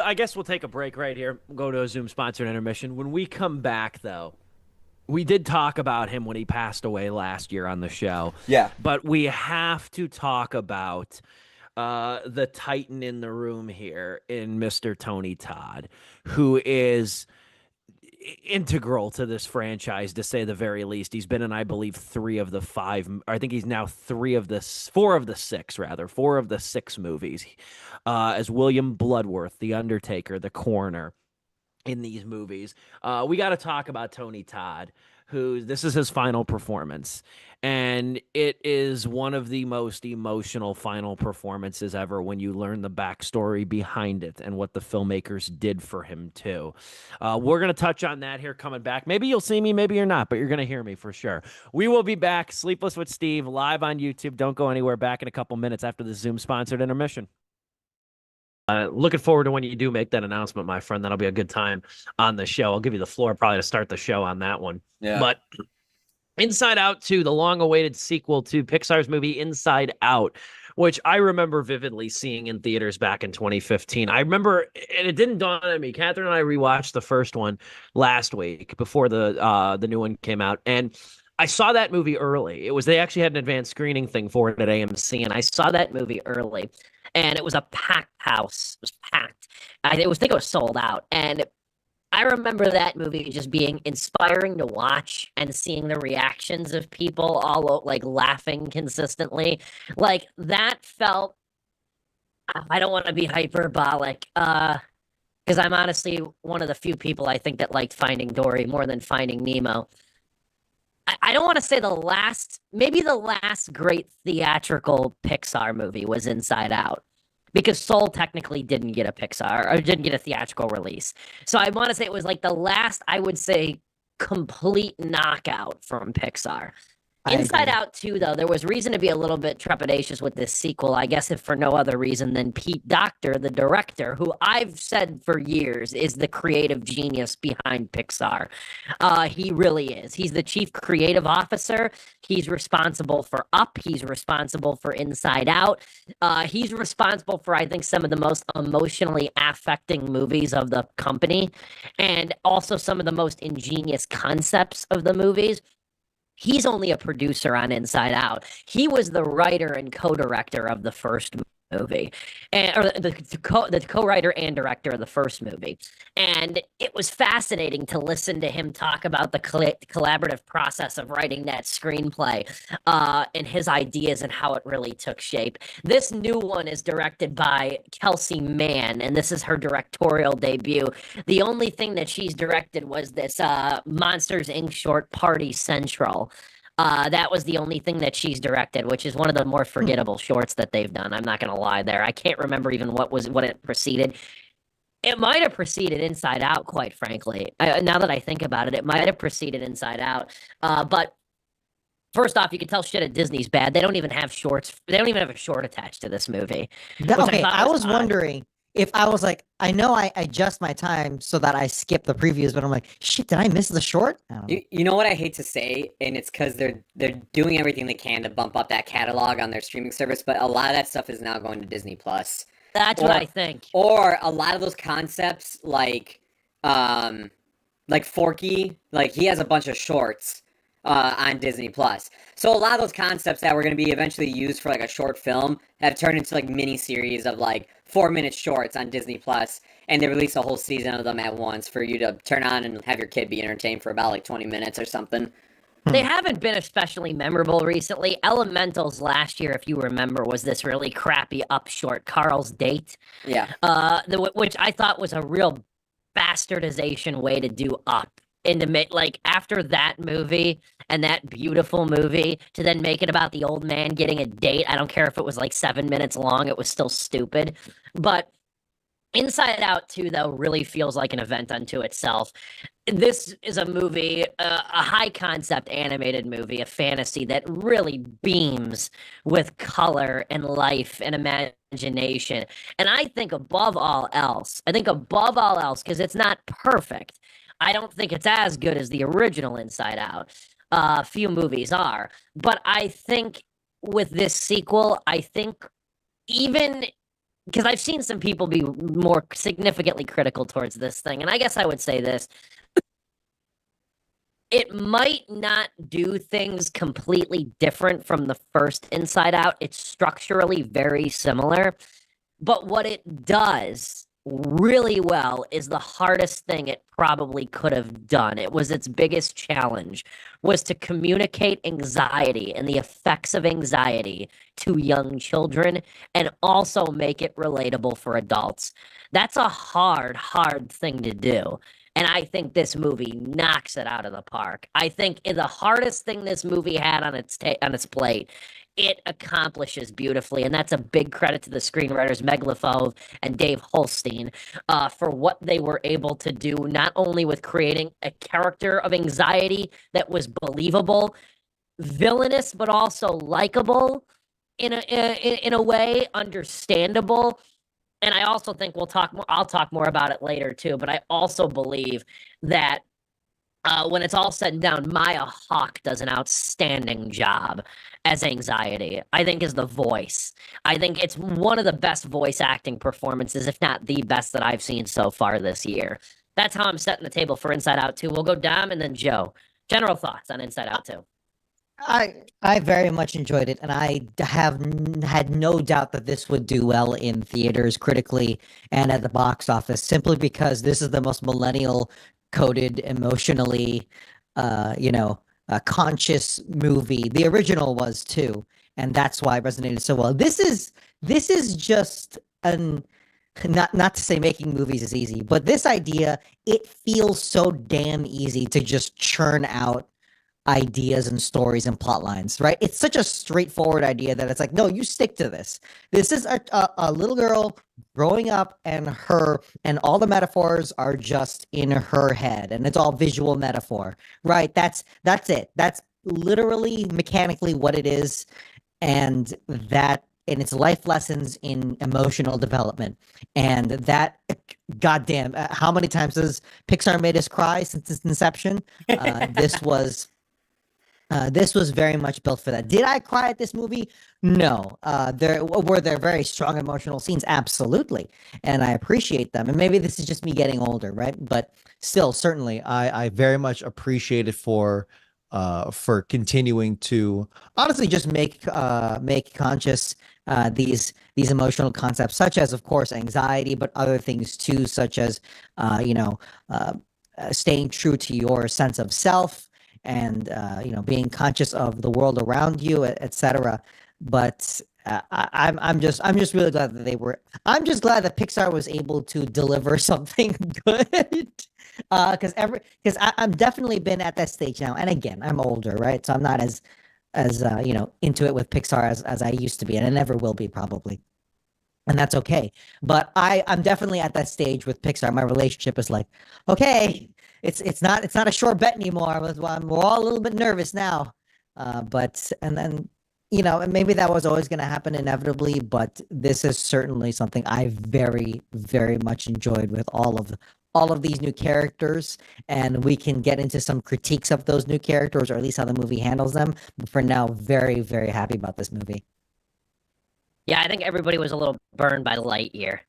I guess we'll take a break right here. We'll go to a Zoom-sponsored intermission. When we come back, though, we did talk about him when he passed away last year on the show. Yeah. But we have to talk about the titan in the room here in Mr. Tony Todd, who is integral to this franchise, to say the very least. He's been in, I believe, 3 of the 5. I think he's now 4 of the 6 movies, as William Bloodworth, the Undertaker, the Coroner, in these movies. We got to talk about Tony Todd, who this is his final performance, and it is one of the most emotional final performances ever when you learn the backstory behind it and what the filmmakers did for him too. We're going to touch on that here coming back. Maybe you'll see me, maybe you're not, but you're going to hear me for sure. We will be back, Sleepless with Steve, live on YouTube. Don't go anywhere. Back in a couple minutes after the Zoom-sponsored intermission. Looking forward to when you do make that announcement, my friend. That'll be a good time on the show. I'll give you the floor probably to start the show on that one. Yeah. But Inside Out 2, the long-awaited sequel to Pixar's movie Inside Out, which I remember vividly seeing in theaters back in 2015. I remember, and it didn't dawn on me. Catherine and I rewatched the first one last week before the new one came out, and I saw that movie early. They actually had an advanced screening thing for it at AMC, and I saw that movie early. And it was a packed house. It was packed. I think it was sold out. And I remember that movie just being inspiring to watch, and seeing the reactions of people all like laughing consistently. Like, that felt, I don't want to be hyperbolic, because I'm honestly one of the few people I think that liked Finding Dory more than Finding Nemo. I don't want to say maybe the last great theatrical Pixar movie was Inside Out, because Soul technically didn't get a theatrical release. So I want to say it was like the last, I would say, complete knockout from Pixar. Inside Out 2, though, there was reason to be a little bit trepidatious with this sequel, I guess, if for no other reason than Pete Docter, the director, who I've said for years is the creative genius behind Pixar. He really is. He's the chief creative officer. He's responsible for Up. He's responsible for Inside Out. He's responsible for, I think, some of the most emotionally affecting movies of the company, and also some of the most ingenious concepts of the movies. He's only a producer on Inside Out. He was the writer and co-director of the first movie, or the co-writer and director of the first movie. And it was fascinating to listen to him talk about the collaborative process of writing that screenplay, and his ideas and how it really took shape. This new one is directed by Kelsey Mann, and this is her directorial debut. The only thing that she's directed was this Monsters, Inc. short, Party Central. That was the only thing that she's directed, which is one of the more forgettable shorts that they've done. I'm not going to lie there. I can't remember even what it preceded. It might have preceded Inside Out, quite frankly. Now that I think about it, it might have preceded Inside Out. But first off, you can tell shit at Disney's bad. They don't even have shorts. They don't even have a short attached to this movie. Okay, I was wondering if I was like, I know I adjust my time so that I skip the previews, but I'm like, shit, did I miss the short? You know what I hate to say, and it's because they're doing everything they can to bump up that catalog on their streaming service, but a lot of that stuff is now going to Disney Plus. That's what I think. Or a lot of those concepts, like Forky, like he has a bunch of shorts on Disney Plus. So a lot of those concepts that were going to be eventually used for like a short film have turned into like mini series of like 4-minute shorts on Disney Plus, and they release a whole season of them at once for you to turn on and have your kid be entertained for about like 20 minutes or something. They haven't been especially memorable recently. Elementals last year, if you remember, was this really crappy Up short, Carl's Date. Yeah. Which I thought was a real bastardization way to do Up. And to make, like, after that movie and that beautiful movie, to then make it about the old man getting a date. I don't care if it was like 7 minutes long, it was still stupid. But Inside Out 2, though, really feels like an event unto itself. This is a movie, a high concept animated movie, a fantasy that really beams with color and life and imagination. And I think above all else, because it's not perfect, I don't think it's as good as the original Inside Out. Few movies are. But I think with this sequel, even because I've seen some people be more significantly critical towards this thing, and I guess I would say this. It might not do things completely different from the first Inside Out. It's structurally very similar. But what it does really well is the hardest thing it probably could have done. It was its biggest challenge, was to communicate anxiety and the effects of anxiety to young children and also make it relatable for adults. That's a hard thing to do. And I think this movie knocks it out of the park. I think the hardest thing this movie had on its plate, it accomplishes beautifully. And that's a big credit to the screenwriters Meg LeFauve and Dave Holstein for what they were able to do, not only with creating a character of anxiety that was believable, villainous, but also likable in a way, understandable. And I also think I'll talk more about it later too, but I also believe that when it's all said and done, Maya Hawke does an outstanding job as anxiety. I think is the voice. I think it's one of the best voice acting performances, if not the best that I've seen so far this year. That's how I'm setting the table for Inside Out 2. We'll go Dom and then Joe. General thoughts on Inside Out 2. I very much enjoyed it, and I have had no doubt that this would do well in theaters, critically, and at the box office, simply because this is the most millennial coded, emotionally, conscious movie. The original was too, and that's why it resonated so well. This is just not to say making movies is easy, but this idea, it feels so damn easy to just churn out ideas and stories and plot lines, right? It's such a straightforward idea that it's like, no, you stick to this. This is a little girl growing up, and all the metaphors are just in her head, and it's all visual metaphor, right? That's it. That's literally mechanically what it is, and it's life lessons in emotional development. And that, goddamn, how many times has Pixar made us cry since its inception? This was very much built for that. Did I cry at this movie? No. Were there very strong emotional scenes? Absolutely. And I appreciate them. And maybe this is just me getting older, right? But still, certainly, I very much appreciate it for continuing to honestly just make conscious these emotional concepts, such as, of course, anxiety, but other things too, such as staying true to your sense of self, and being conscious of the world around you, etc. But I'm just really glad that I'm just glad that Pixar was able to deliver something good. Because I'm definitely been at that stage now, and again, I'm older, right? So I'm not as into it with Pixar as I used to be, and I never will be probably. And that's okay. But I'm definitely at that stage with Pixar. My relationship is like, okay, it's not a sure bet anymore. We're all a little bit nervous now. And then, and maybe that was always going to happen inevitably, but this is certainly something I very, very much enjoyed with all of these new characters, and we can get into some critiques of those new characters, or at least how the movie handles them. But for now, very, very happy about this movie. Yeah, I think everybody was a little burned by Lightyear.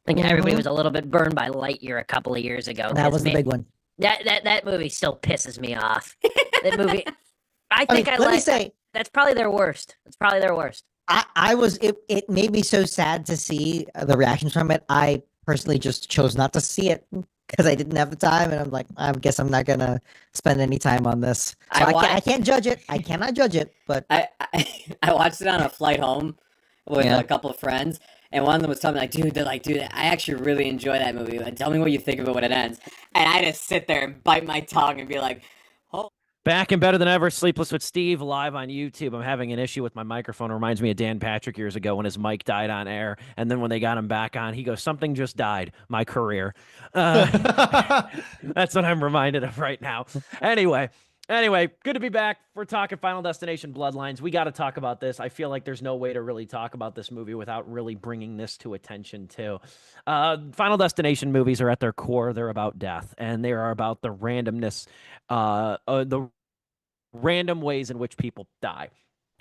Everybody was a little bit burned by Lightyear a couple of years ago. That was the big one. That movie still pisses me off. That movie, I think let me say, that's probably their worst. It's probably their worst. It made me so sad to see the reactions from it. I personally just chose not to see it because I didn't have the time, and I'm like, I guess I'm not gonna spend any time on this. So I can't judge it. I cannot judge it. But I watched it on a flight home with a couple of friends, and one of them was telling me, dude, I actually really enjoy that movie. Like, tell me what you think of it when it ends. And I just sit there and bite my tongue and be like, oh. Back and better than ever, Sleepless with Steve, live on YouTube. I'm having an issue with my microphone. It reminds me of Dan Patrick years ago when his mic died on air. And then when they got him back on, he goes, something just died. My career. That's what I'm reminded of right now. Anyway, good to be back. We're talking Final Destination Bloodlines. We got to talk about this. I feel like there's no way to really talk about this movie without really bringing this to attention, too. Final Destination movies are at their core. They're about death, and they are about the randomness, the random ways in which people die.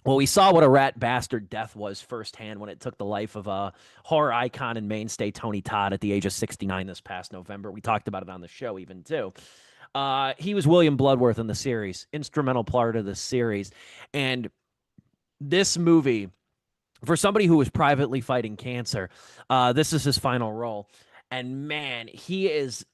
Well, we saw what a rat bastard death was firsthand when it took the life of a horror icon and mainstay Tony Todd at the age of 69 this past November. We talked about it on the show even, too. He was William Bloodworth in the series, instrumental part of the series. And this movie, for somebody who was privately fighting cancer, this is his final role. And man, he is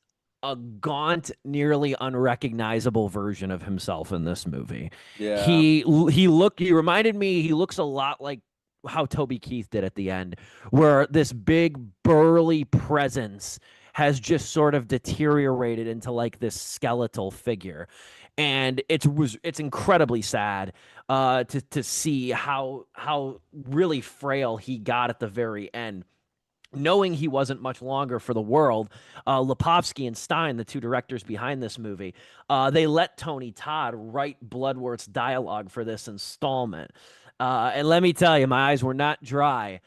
a gaunt, nearly unrecognizable version of himself in this movie. Yeah. He reminded me, he looks a lot like how Toby Keith did at the end, where this big burly presence has just sort of deteriorated into like this skeletal figure. And it's incredibly sad to see how really frail he got at the very end. Knowing he wasn't much longer for the world, Lipovsky and Stein, the two directors behind this movie, they let Tony Todd write Bloodworth's dialogue for this installment. And let me tell you, my eyes were not dry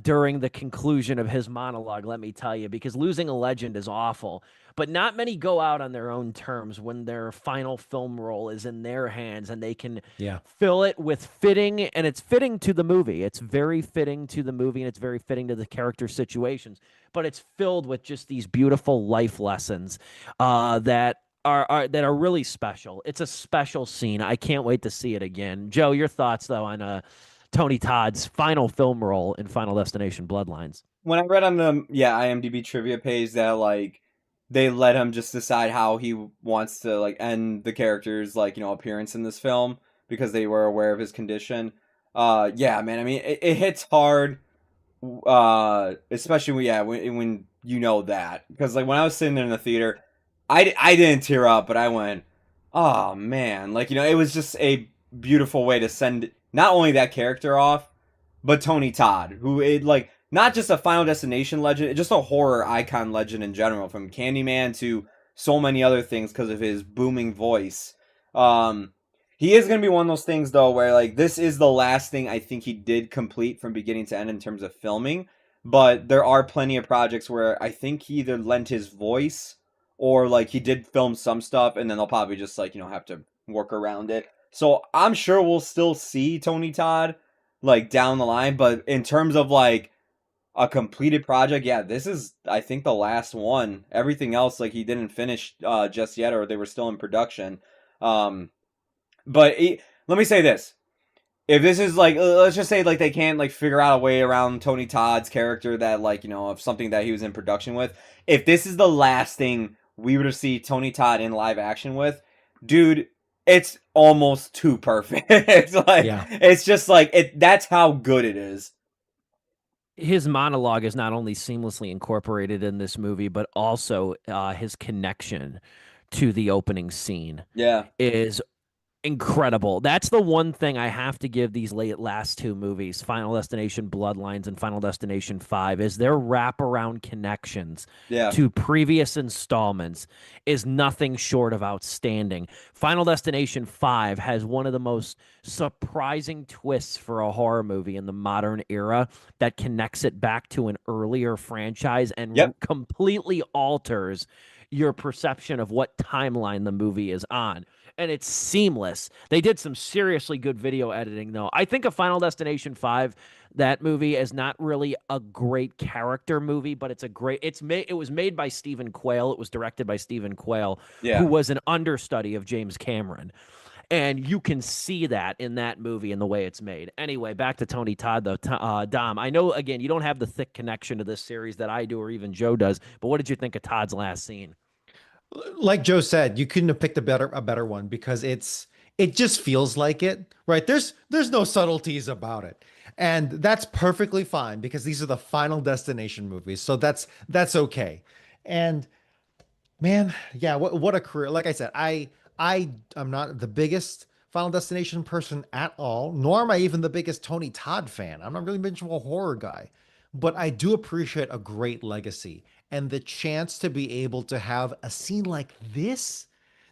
during the conclusion of his monologue, let me tell you, because losing a legend is awful. But not many go out on their own terms when their final film role is in their hands and they can fill it with fitting, and it's fitting to the movie. It's very fitting to the movie, and it's very fitting to the character situations. But it's filled with just these beautiful life lessons that are really special. It's a special scene. I can't wait to see it again. Joe, your thoughts, though, on Tony Todd's final film role in Final Destination Bloodlines? When I read on the IMDb trivia page that like they let him just decide how he wants to like end the character's like, appearance in this film because they were aware of his condition. Yeah, man. I mean, it hits hard, especially when you know that, because like when I was sitting there in the theater, I didn't tear up, but I went, oh man, like it was just a beautiful way to send not only that character off, but Tony Todd, who like. Not just a Final Destination legend, just a horror icon legend in general, from Candyman to so many other things because of his booming voice. He is going to be one of those things, though, where like this is the last thing I think he did complete from beginning to end in terms of filming. But there are plenty of projects where I think he either lent his voice or like he did film some stuff, and then they'll probably just like, have to work around it. So I'm sure we'll still see Tony Todd like down the line. But in terms of like a completed project, this is, I think, the last one. Everything else, like, he didn't finish just yet, or they were still in production. But let me say this. If this is, like, let's just say, like, they can't, like, figure out a way around Tony Todd's character that, like, of something that he was in production with. If this is the last thing we were to see Tony Todd in live action with, dude, it's almost too perfect. It's just, like, that's how good it is. His monologue is not only seamlessly incorporated in this movie, but also his connection to the opening scene is incredible. That's the one thing I have to give these last two movies, Final Destination Bloodlines and Final Destination 5, is their wraparound connections to previous installments is nothing short of outstanding. Final Destination 5 has one of the most surprising twists for a horror movie in the modern era that connects it back to an earlier franchise and completely alters your perception of what timeline the movie is on. And it's seamless. They did some seriously good video editing, though. I think of Final Destination 5, that movie, is not really a great character movie, but it's a great. It was made by Stephen Quayle. It was directed by Stephen Quayle, who was an understudy of James Cameron. And you can see that in that movie and the way it's made. Anyway, back to Tony Todd, though. Dom, I know, again, you don't have the thick connection to this series that I do or even Joe does, but what did you think of Todd's last scene? Like Joe said, you couldn't have picked a better one because it just feels like it, right? There's no subtleties about it. And that's perfectly fine because these are the Final Destination movies. So that's okay. And man, yeah, what a career. Like I said, I'm not the biggest Final Destination person at all, nor am I even the biggest Tony Todd fan. I'm not really much of a horror guy, but I do appreciate a great legacy and the chance to be able to have a scene like this.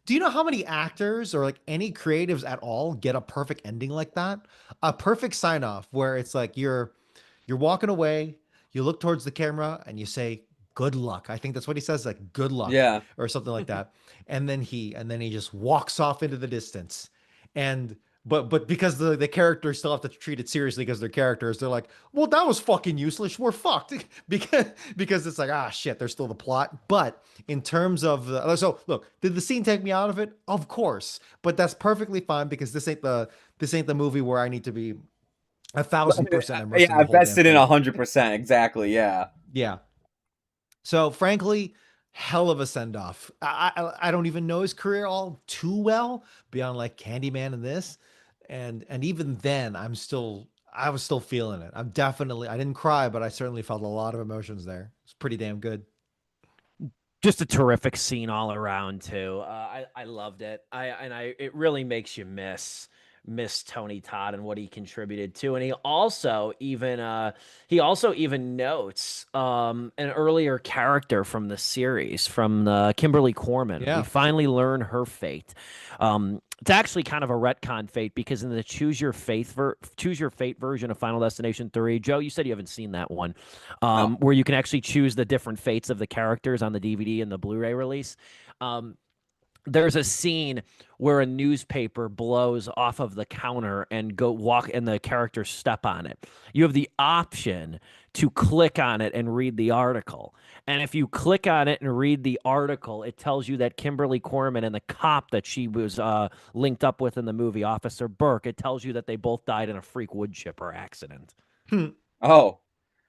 Do you know how many actors or like any creatives at all get a perfect ending like that? A perfect sign off where it's like you're walking away, you look towards the camera and you say, good luck. I think that's what he says, like good luck, Yeah, or something like that. And then he just walks off into the distance. And but because the characters still have to treat it seriously because they're characters, they're like, well, that was fucking useless. We're fucked because it's like, shit, there's still the plot. But in terms of so look, did the scene take me out of it? Of course, but that's perfectly fine because this ain't the movie where I need to be 1,000% immersed. Yeah, invested in 100%. Exactly. Yeah. Yeah. So frankly, hell of a send off. I don't even know his career all too well beyond like Candyman and this, and even then I was still feeling it. I didn't cry, but I certainly felt a lot of emotions there. It's pretty damn good. Just a terrific scene all around too. I loved it. It really makes you miss Tony Todd and what he contributed to. And he also even notes an earlier character from the series, from Kimberly Corman. Yeah. We finally learn her fate. It's actually kind of a retcon fate because in the Choose Your Fate version of Final Destination 3, Joe, you said you haven't seen that one, No. where you can actually choose the different fates of the characters on the DVD and the Blu-ray release. There's a scene where a newspaper blows off of the counter and the characters step on it. You have the option to click on it and read the article. And if you click on it and read the article, it tells you that Kimberly Corman and the cop that she was linked up with in the movie, Officer Burke, it tells you that they both died in a freak wood chipper accident. Oh.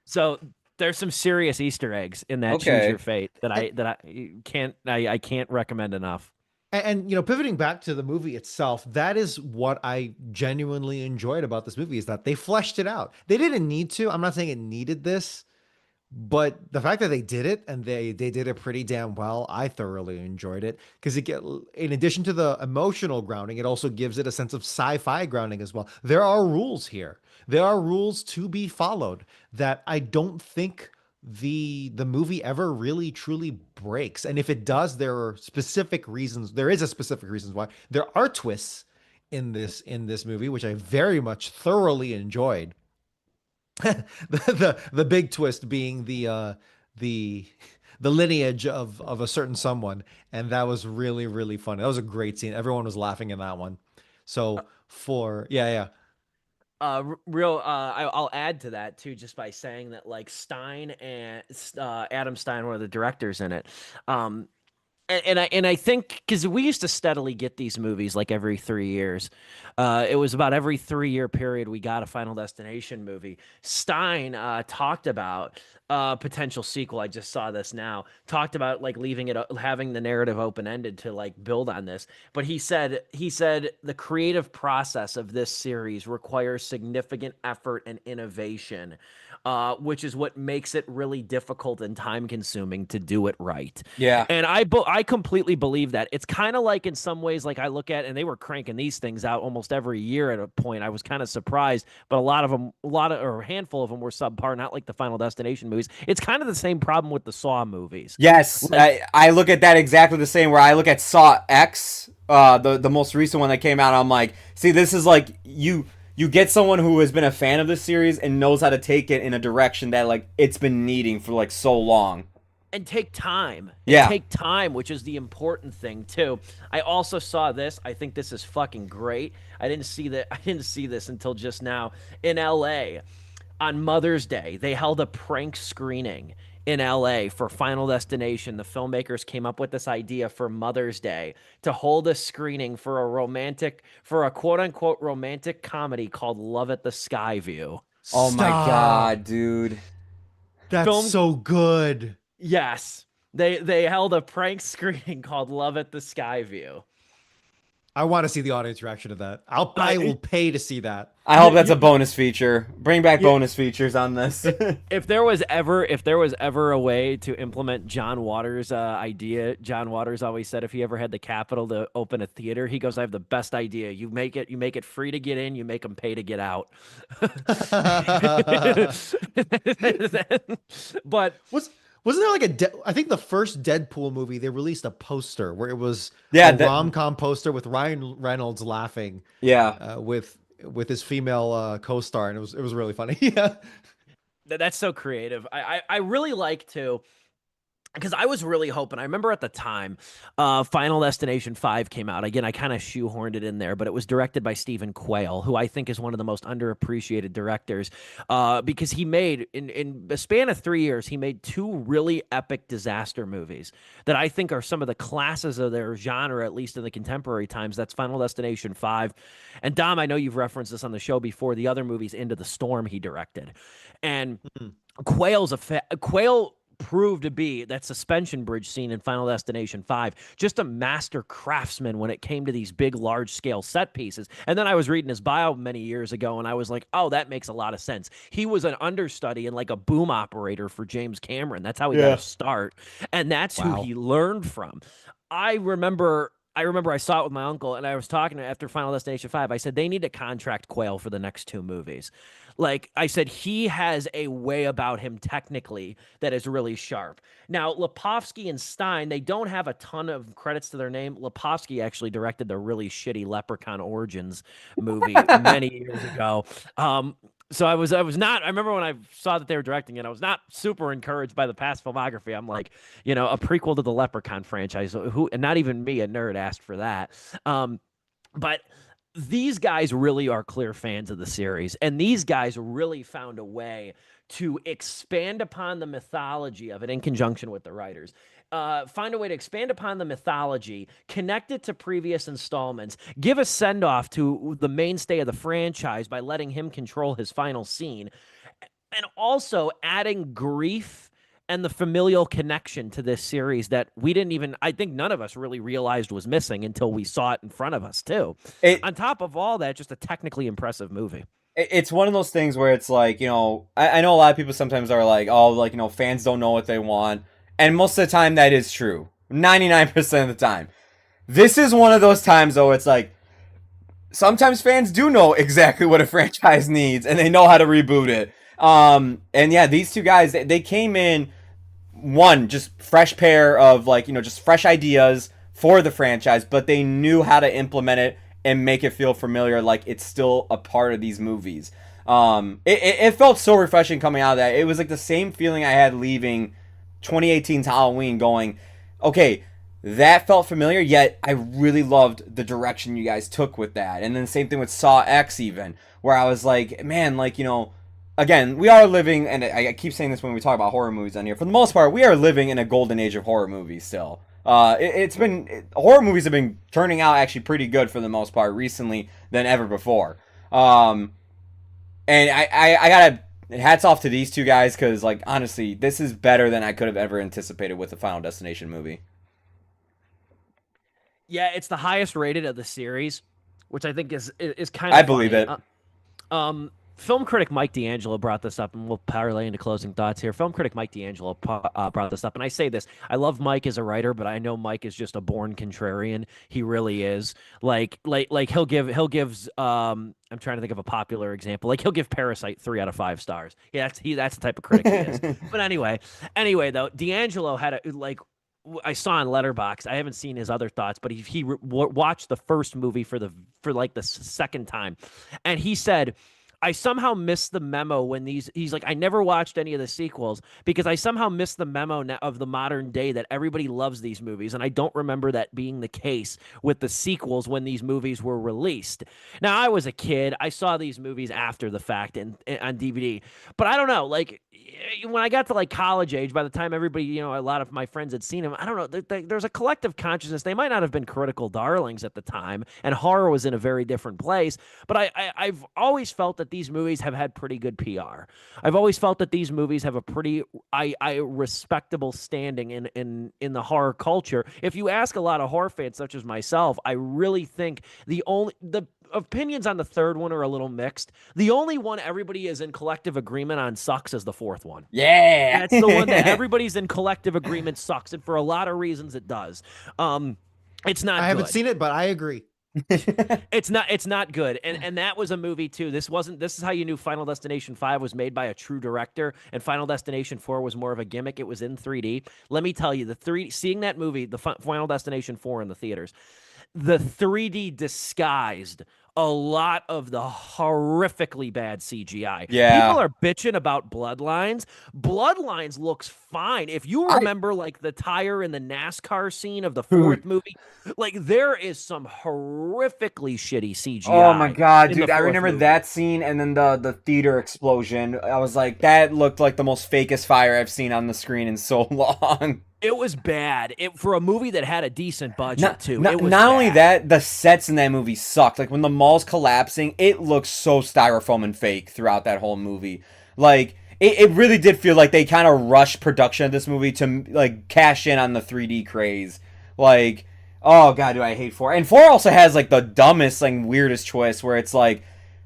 So there's some serious Easter eggs in that Choose Your Fate that I can't recommend enough. And pivoting back to the movie itself, that is what I genuinely enjoyed about this movie, is that they fleshed it out. They didn't need to. I'm not saying it needed this, but the fact that they did it and they did it pretty damn well, I thoroughly enjoyed it because in addition to the emotional grounding, it also gives it a sense of sci-fi grounding as well. There are rules here. There are rules to be followed that I don't think the movie ever really truly breaks. And if it does, there are specific reasons. There is a specific reasons why. There are twists in this movie, which I very much thoroughly enjoyed. the big twist being the lineage of a certain someone, and that was really, really funny. That was a great scene. Everyone was laughing in that one. So I'll add to that too, just by saying that like Stein and Adam Stein were the directors in it. And I think because we used to steadily get these movies like every 3 years. It was about every 3-year period we got a Final Destination movie. Stein talked about potential sequel. I just saw this now. Talked about like having the narrative open-ended to like build on this. But he said the creative process of this series requires significant effort and innovation, which is what makes it really difficult and time-consuming to do it right. Yeah. And I completely believe that. It's kind of like in some ways, like I look at, and they were cranking these things out almost every year at a point. I was kind of surprised, but a handful of them were subpar, not like the Final Destination movies. It's kind of the same problem with the Saw movies. Yes, I look at that exactly the same, where I look at Saw X, the most recent one that came out, and I'm like, see, this is like, you get someone who has been a fan of this series and knows how to take it in a direction that like it's been needing for like so long. And take time. Yeah. Take time, which is the important thing too. I also saw this. I think this is fucking great. I didn't see this until just now. In LA, on Mother's Day, they held a prank screening in LA for Final Destination, the filmmakers came up with this idea for Mother's Day to hold a screening for a quote unquote romantic comedy called Love at the Sky View. Oh my God, dude. That's so good. Yes. They held a prank screening called Love at the Sky View. I want to see the audience reaction to that. I will pay to see that. I hope that's a bonus feature. Bring back bonus features on this. If there was ever a way to implement John Waters' idea, John Waters always said if he ever had the capital to open a theater, he goes, "I have the best idea. You make it free to get in, you make them pay to get out." But wasn't there like I think the first Deadpool movie, they released a poster where it was a rom-com poster with Ryan Reynolds laughing. Yeah. With his female co-star, and it was really funny. Yeah. That's so creative. I really like to, because I was really hoping. I remember at the time, Final Destination 5 came out. Again, I kind of shoehorned it in there, but it was directed by Stephen Quayle, who I think is one of the most underappreciated directors, because he made, in a span of 3 years, he made 2 really epic disaster movies that I think are some of the classes of their genre, at least in the contemporary times. That's Final Destination 5. And Dom, I know you've referenced this on the show before, the other movies, Into the Storm, he directed. And Quayle proved to be that suspension bridge scene in Final Destination 5, just a master craftsman when it came to these big, large-scale set pieces. And then I was reading his bio many years ago, and I was like, oh, that makes a lot of sense. He was an understudy and like a boom operator for James Cameron. That's how he got to start, and that's who he learned from. I remember I saw it with my uncle, and I was talking to him after Final Destination 5. I said, they need to contract Quayle for the next 2 movies. Like I said, he has a way about him technically that is really sharp. Now, Lipovsky and Stein, they don't have a ton of credits to their name. Lipovsky actually directed the really shitty Leprechaun Origins movie many years ago. So I was not, I remember when I saw that they were directing it, I was not super encouraged by the past filmography. I'm like, a prequel to the Leprechaun franchise, and not even me, a nerd, asked for that. But these guys really are clear fans of the series, and these guys really found a way to expand upon the mythology of it in conjunction with the writers. Find a way to expand upon the mythology, connect it to previous installments, give a send-off to the mainstay of the franchise by letting him control his final scene, and also adding grief and the familial connection to this series that I think none of us really realized was missing until we saw it in front of us too. On top of all that, just a technically impressive movie. It's one of those things where it's like, I know a lot of people sometimes are like, oh, like, fans don't know what they want. And most of the time that is true. 99% of the time. This is one of those times, though, it's like, sometimes fans do know exactly what a franchise needs, and they know how to reboot it. And yeah, these 2 guys, they came in, one, just fresh pair of, like, just fresh ideas for the franchise, but they knew how to implement it and make it feel familiar, like it's still a part of these movies. It felt so refreshing coming out of that. It was like the same feeling I had leaving 2018's Halloween, going, okay, that felt familiar, yet I really loved the direction you guys took with that. And then the same thing with Saw X, even, where I was like, man, like, again, we are living, and I keep saying this when we talk about horror movies on here, for the most part, we are living in a golden age of horror movies still. Horror movies have been turning out actually pretty good for the most part recently than ever before. And I gotta, hats off to these 2 guys, because, like, honestly, this is better than I could have ever anticipated with the Final Destination movie. Yeah, it's the highest rated of the series, which I think is kind of I believe it. Film critic Mike D'Angelo brought this up, and we'll parlay into closing thoughts here. Film critic Mike D'Angelo brought this up, and I say this: I love Mike as a writer, but I know Mike is just a born contrarian. He really is. Like he'll give. I'm trying to think of a popular example. Like he'll give Parasite 3 out of 5 stars. Yeah, that's the type of critic he is. But anyway though, D'Angelo had I saw on Letterboxd. I haven't seen his other thoughts, but he watched the first movie for like the second time, and he said, I somehow missed the memo when he's like, I never watched any of the sequels because I somehow missed the memo of the modern day that everybody loves these movies. And I don't remember that being the case with the sequels when these movies were released. Now, I was a kid. I saw these movies after the fact and on DVD, but I don't know, like when I got to like college age, by the time everybody, a lot of my friends had seen them, I don't know, there's a collective consciousness. They might not have been critical darlings at the time, and horror was in a very different place, but I've always felt that these movies have had pretty good PR. I've always felt that these movies have a pretty respectable standing in the horror culture. If you ask a lot of horror fans such as myself, I really think the opinions on the third one are a little mixed. The only one everybody is in collective agreement on sucks is the fourth one. Yeah. That's the one that everybody's in collective agreement sucks, and for a lot of reasons it does. It's not I haven't seen it, but I agree. It's not good. And that was a movie too. This is how you knew Final Destination 5 was made by a true director and Final Destination 4 was more of a gimmick. It was in 3D. Let me tell you, seeing that movie, the Final Destination 4 in the theaters, the 3D disguised a lot of the horrifically bad CGI. Yeah. People are bitching about Bloodlines. Bloodlines looks fine. If you remember like the tire in the NASCAR scene of the fourth movie, like there is some horrifically shitty CGI. Oh my god, dude, I remember that scene and then the theater explosion. I was like, that looked like the most fakest fire I've seen on the screen in so long. It was bad. For a movie that had a decent budget, too. Not only that, the sets in that movie sucked. Like, when the mall's collapsing, it looks so styrofoam and fake throughout that whole movie. Like, it really did feel like they kind of rushed production of this movie to, like, cash in on the 3D craze. Like, oh, God, do I hate 4. And 4 also has, like, the dumbest, like, weirdest twist where it's, like,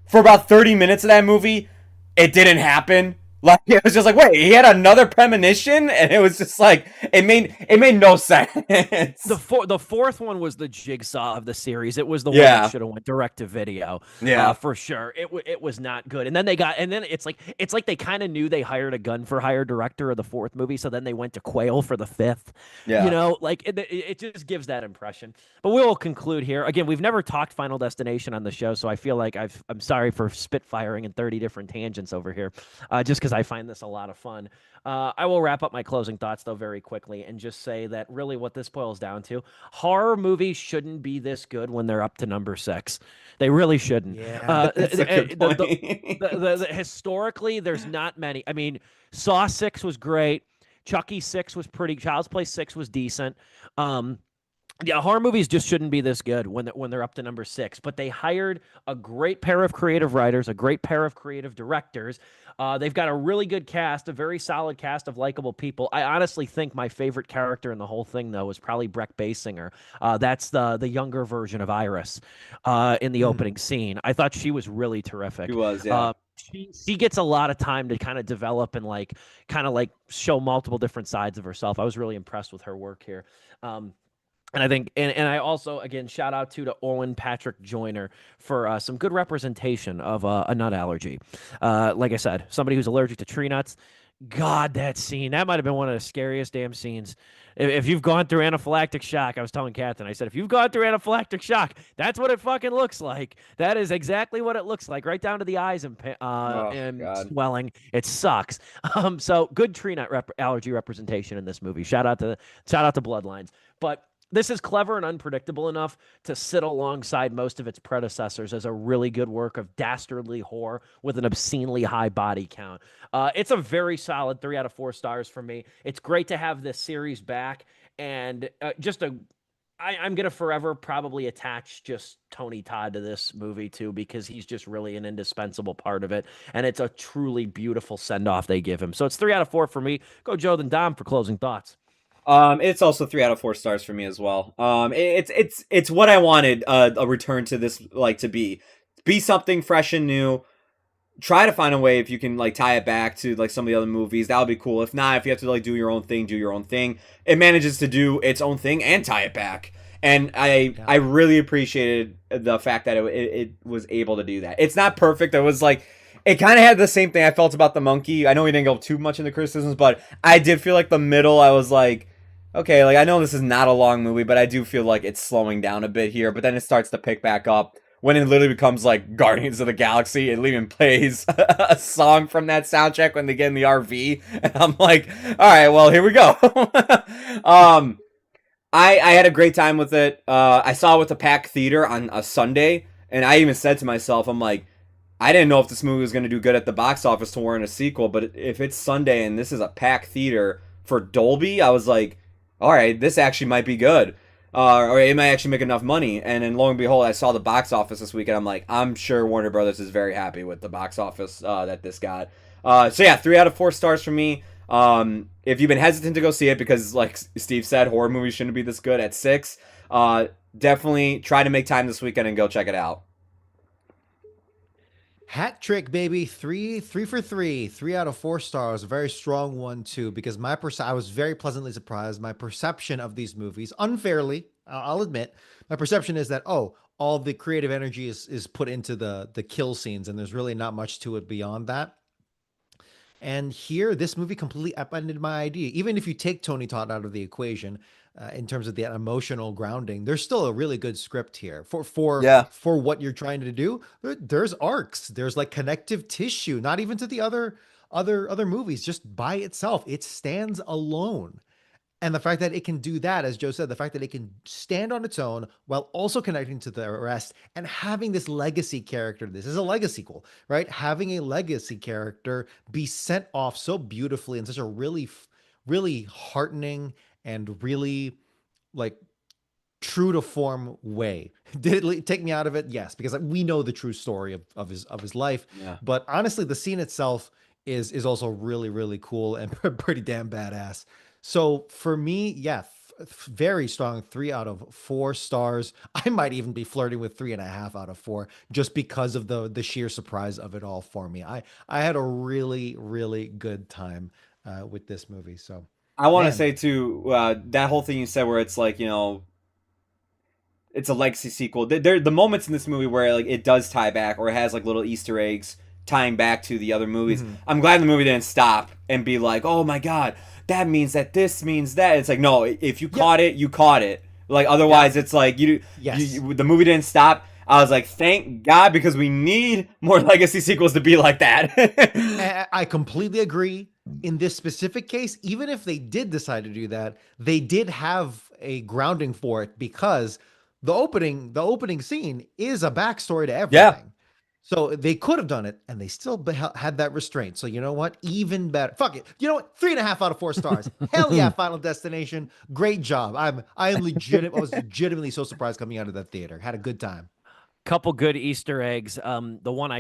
for about 30 minutes of that movie, it didn't happen. Like, it was just like, wait, he had another premonition, and it was just like, it made no sense. The fourth one was the jigsaw of the series. It was the one that should have went direct to video. Yeah, for sure. It was not good. And then it's like they kind of knew they hired a gun for hire director of the fourth movie, so then they went to Quail for the fifth. Yeah, like it just gives that impression. But we will conclude here. Again, we've never talked Final Destination on the show, so I feel like I'm sorry for spitfiring in 30 different tangents over here, just because I find this a lot of fun. I will wrap up my closing thoughts, though, very quickly and just say that really what this boils down to, horror movies shouldn't be this good when they're up to number 6. They really shouldn't. Yeah, Historically, there's not many. I mean, Saw 6 was great. Chucky 6 was pretty. Child's Play 6 was decent. Yeah, horror movies just shouldn't be this good when they're up to number 6. But they hired a great pair of creative writers, a great pair of creative directors. They've got a really good cast, a very solid cast of likable people. I honestly think my favorite character in the whole thing, though, is probably Breck Basinger. That's the younger version of Iris in the opening scene. I thought she was really terrific. She was, yeah. She gets a lot of time to kind of develop and kind of show multiple different sides of herself. I was really impressed with her work here. And I think, and I also, again, shout out to Owen Patrick Joyner for some good representation of a nut allergy. Like I said, somebody who's allergic to tree nuts. God, that scene, that might have been one of the scariest damn scenes. If you've gone through anaphylactic shock, I was telling Catherine, I said, if you've gone through anaphylactic shock, that's what it fucking looks like. That is exactly what it looks like, right down to the eyes and swelling. It sucks. So good tree nut allergy representation in this movie. Shout out to Bloodlines. But this is clever and unpredictable enough to sit alongside most of its predecessors as a really good work of dastardly horror with an obscenely high body count. It's a very solid 3 out of 4 stars for me. It's great to have this series back, and I'm going to forever probably attach just Tony Todd to this movie, too, because he's just really an indispensable part of it, and it's a truly beautiful send-off they give him. So it's 3 out of 4 for me. Go Joe, then Dom for closing thoughts. It's also 3 out of 4 stars for me as well. It's what I wanted a return to this to be something fresh and new. Try to find a way if you can tie it back to some of the other movies. That would be cool. If not, if you have to do your own thing, do your own thing. It manages to do its own thing and tie it back. And I really appreciated the fact that it was able to do that. It's not perfect. It was it kind of had the same thing I felt about The Monkey. I know we didn't go too much into criticisms, but I did feel the middle, I was okay, I know this is not a long movie, but I do feel it's slowing down a bit here. But then it starts to pick back up when it literally becomes like Guardians of the Galaxy. It even plays a song from that soundtrack when they get in the RV, and I'm like, all right, well, here we go. I had a great time with it. I saw it with the packed theater on a Sunday, and I even said to myself, I'm like, I didn't know if this movie was going to do good at the box office to warrant a sequel, but if it's Sunday and this is a packed theater for Dolby, I was like, all right, this actually might be good. Or it might actually make enough money. And then lo and behold, I saw the box office this week, and I'm like, I'm sure Warner Brothers is very happy with the box office that this got. So yeah, 3 out of 4 stars for me. If you've been hesitant to go see it because, like Steve said, horror movies shouldn't be this good at 6, definitely try to make time this weekend and go check it out. Hat trick, baby. Three for three. 3 out of 4 stars. A very strong one, too, because I was very pleasantly surprised. My perception of these movies, unfairly, I'll admit, my perception is that, all the creative energy is put into the kill scenes, and there's really not much to it beyond that. And here, this movie completely upended my idea. Even if you take Tony Todd out of the equation, in terms of the emotional grounding, there's still a really good script here for what you're trying to do. There's arcs. There's like connective tissue. Not even to the other movies. Just by itself, it stands alone. And the fact that it can do that, as Joe said, the fact that it can stand on its own while also connecting to the rest and having this legacy character. This is a legacy sequel, right? Having a legacy character be sent off so beautifully in such a really, really heartening and really like true to form way. Did it take me out of it? Yes, because we know the true story of his life. Yeah. But honestly, the scene itself is also really, really cool and pretty damn badass. So for me, yeah, very strong 3 out of 4 stars. I might even be flirting with 3.5 out of 4 just because of the sheer surprise of it all for me. I had a really, really good time with this movie. So I want to say too, that whole thing you said where it's like, it's a legacy sequel. There the moments in this movie where like it does tie back or it has like little Easter eggs tying back to the other movies. Mm-hmm. I'm glad the movie didn't stop and be like, oh my God, that means that this means that. It's like, no, if you caught it, you caught it. Like, otherwise it's like, the movie didn't stop. I was like, thank God, because we need more legacy sequels to be like that. I completely agree. In this specific case, even if they did decide to do that, they did have a grounding for it because the opening scene is a backstory to everything. Yeah. So they could have done it, and they still had that restraint. So you know what? Even better. Fuck it. You know what? 3.5 out of 4 stars. Hell yeah! Final Destination. Great job. I was legitimately so surprised coming out of that theater. Had a good time. Couple good Easter eggs. The one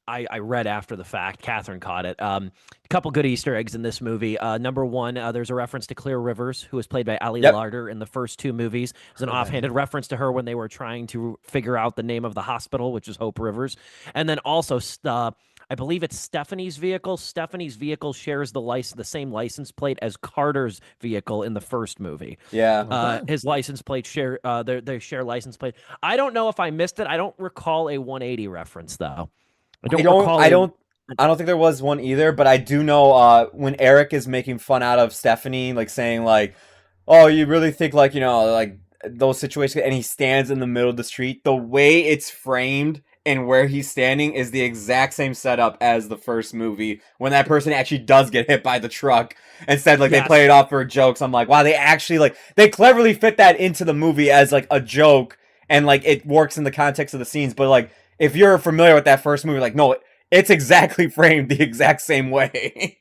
I read after the fact. Catherine caught it. A couple good Easter eggs in this movie. Number one, there's a reference to Clear Rivers, who was played by Ali Larter in the first 2 movies. There's an offhanded reference to her when they were trying to figure out the name of the hospital, which is Hope Rivers. And then also, I believe it's Stephanie's vehicle. Stephanie's vehicle shares the same license plate as Carter's vehicle in the first movie. Yeah. His license plate they share license plate. I don't know if I missed it. I don't recall a 180 reference though. I don't think there was one either, but I do know when Eric is making fun out of Stephanie, like saying like, oh, you really think like, like those situations, and he stands in the middle of the street, the way it's framed and where he's standing is the exact same setup as the first movie when that person actually does get hit by the truck. Instead, like they play it off for jokes. I'm like, wow, they actually they cleverly fit that into the movie as like a joke and like it works in the context of the scenes, but like if you're familiar with that first movie, like, no, it's exactly framed the exact same way.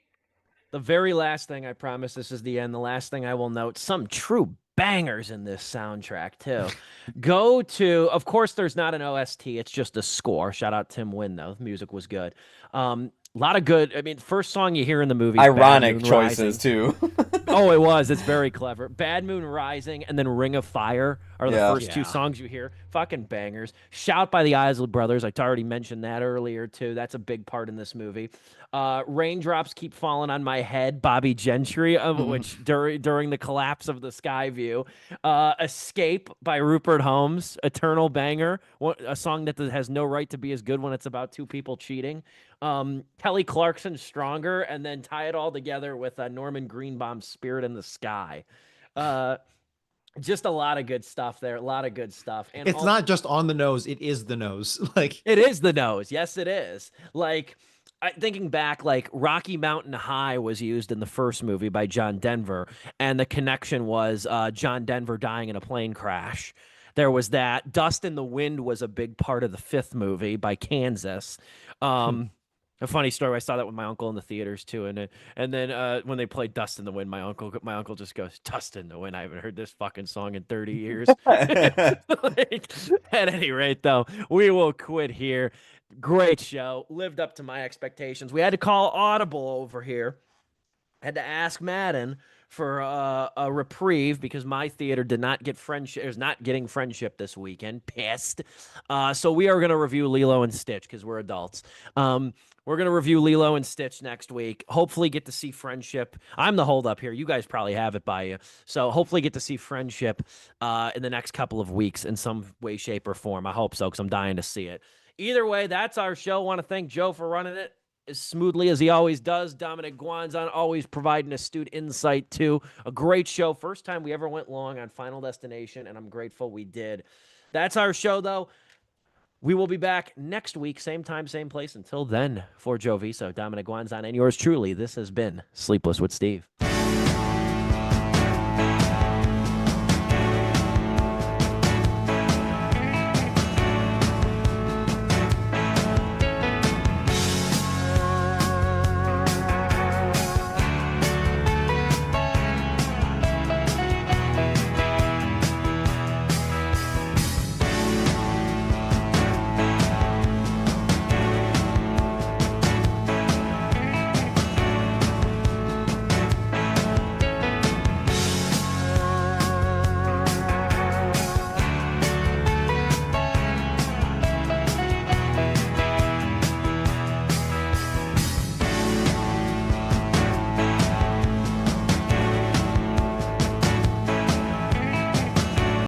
The very last thing, I promise this is the end, the last thing I will note, some true bangers in this soundtrack, too. Go to, of course, there's not an OST, it's just a score. Shout out Tim Wynn, though. The music was good. A lot of good, first song you hear in the movie. Ironic choices, too. Oh, it was. It's very clever. Bad Moon Rising and then Ring of Fire are the first 2 songs you hear. Fucking bangers. Shout by the Isley Brothers. I already mentioned that earlier, too. That's a big part in this movie. Raindrops Keep Falling on My Head, Bobby Gentry, which during the collapse of the Skyview. Escape by Rupert Holmes, eternal banger. A song that has no right to be as good when it's about 2 people cheating. Kelly Clarkson's Stronger, and then tie it all together with Norman Greenbaum's Spirit in the Sky. Just a lot of good stuff there. A lot of good stuff. And it's not just on the nose. It is the nose. Like it is the nose. Yes, it is. Like thinking back, like Rocky Mountain High was used in the first movie by John Denver. And the connection was John Denver dying in a plane crash. There was that. Dust in the Wind was a big part of the fifth movie by Kansas. A funny story. I saw that with my uncle in the theaters too, and then when they played "Dust in the Wind," my uncle just goes, "Dust in the Wind." I haven't heard this fucking song in 30 years. Like, at any rate, though, we will quit here. Great show. Lived up to my expectations. We had to call Audible over here. Had to ask Madden for a reprieve because my theater did not get Friendship. Is not getting Friendship this weekend. Pissed. So we are going to review Lilo and Stitch because we're adults. We're going to review Lilo and Stitch next week. Hopefully get to see Friendship. I'm the holdup here. You guys probably have it by you. So hopefully get to see Friendship in the next couple of weeks in some way, shape, or form. I hope so because I'm dying to see it. Either way, that's our show. Want to thank Joe for running it as smoothly as he always does. Dominic Guanzon always providing astute insight too. A great show. First time we ever went long on Final Destination, and I'm grateful we did. That's our show, though. We will be back next week, same time, same place. Until then, for Joe Viso, Dominic Guanzon, and yours truly, this has been Sleepless with Steve.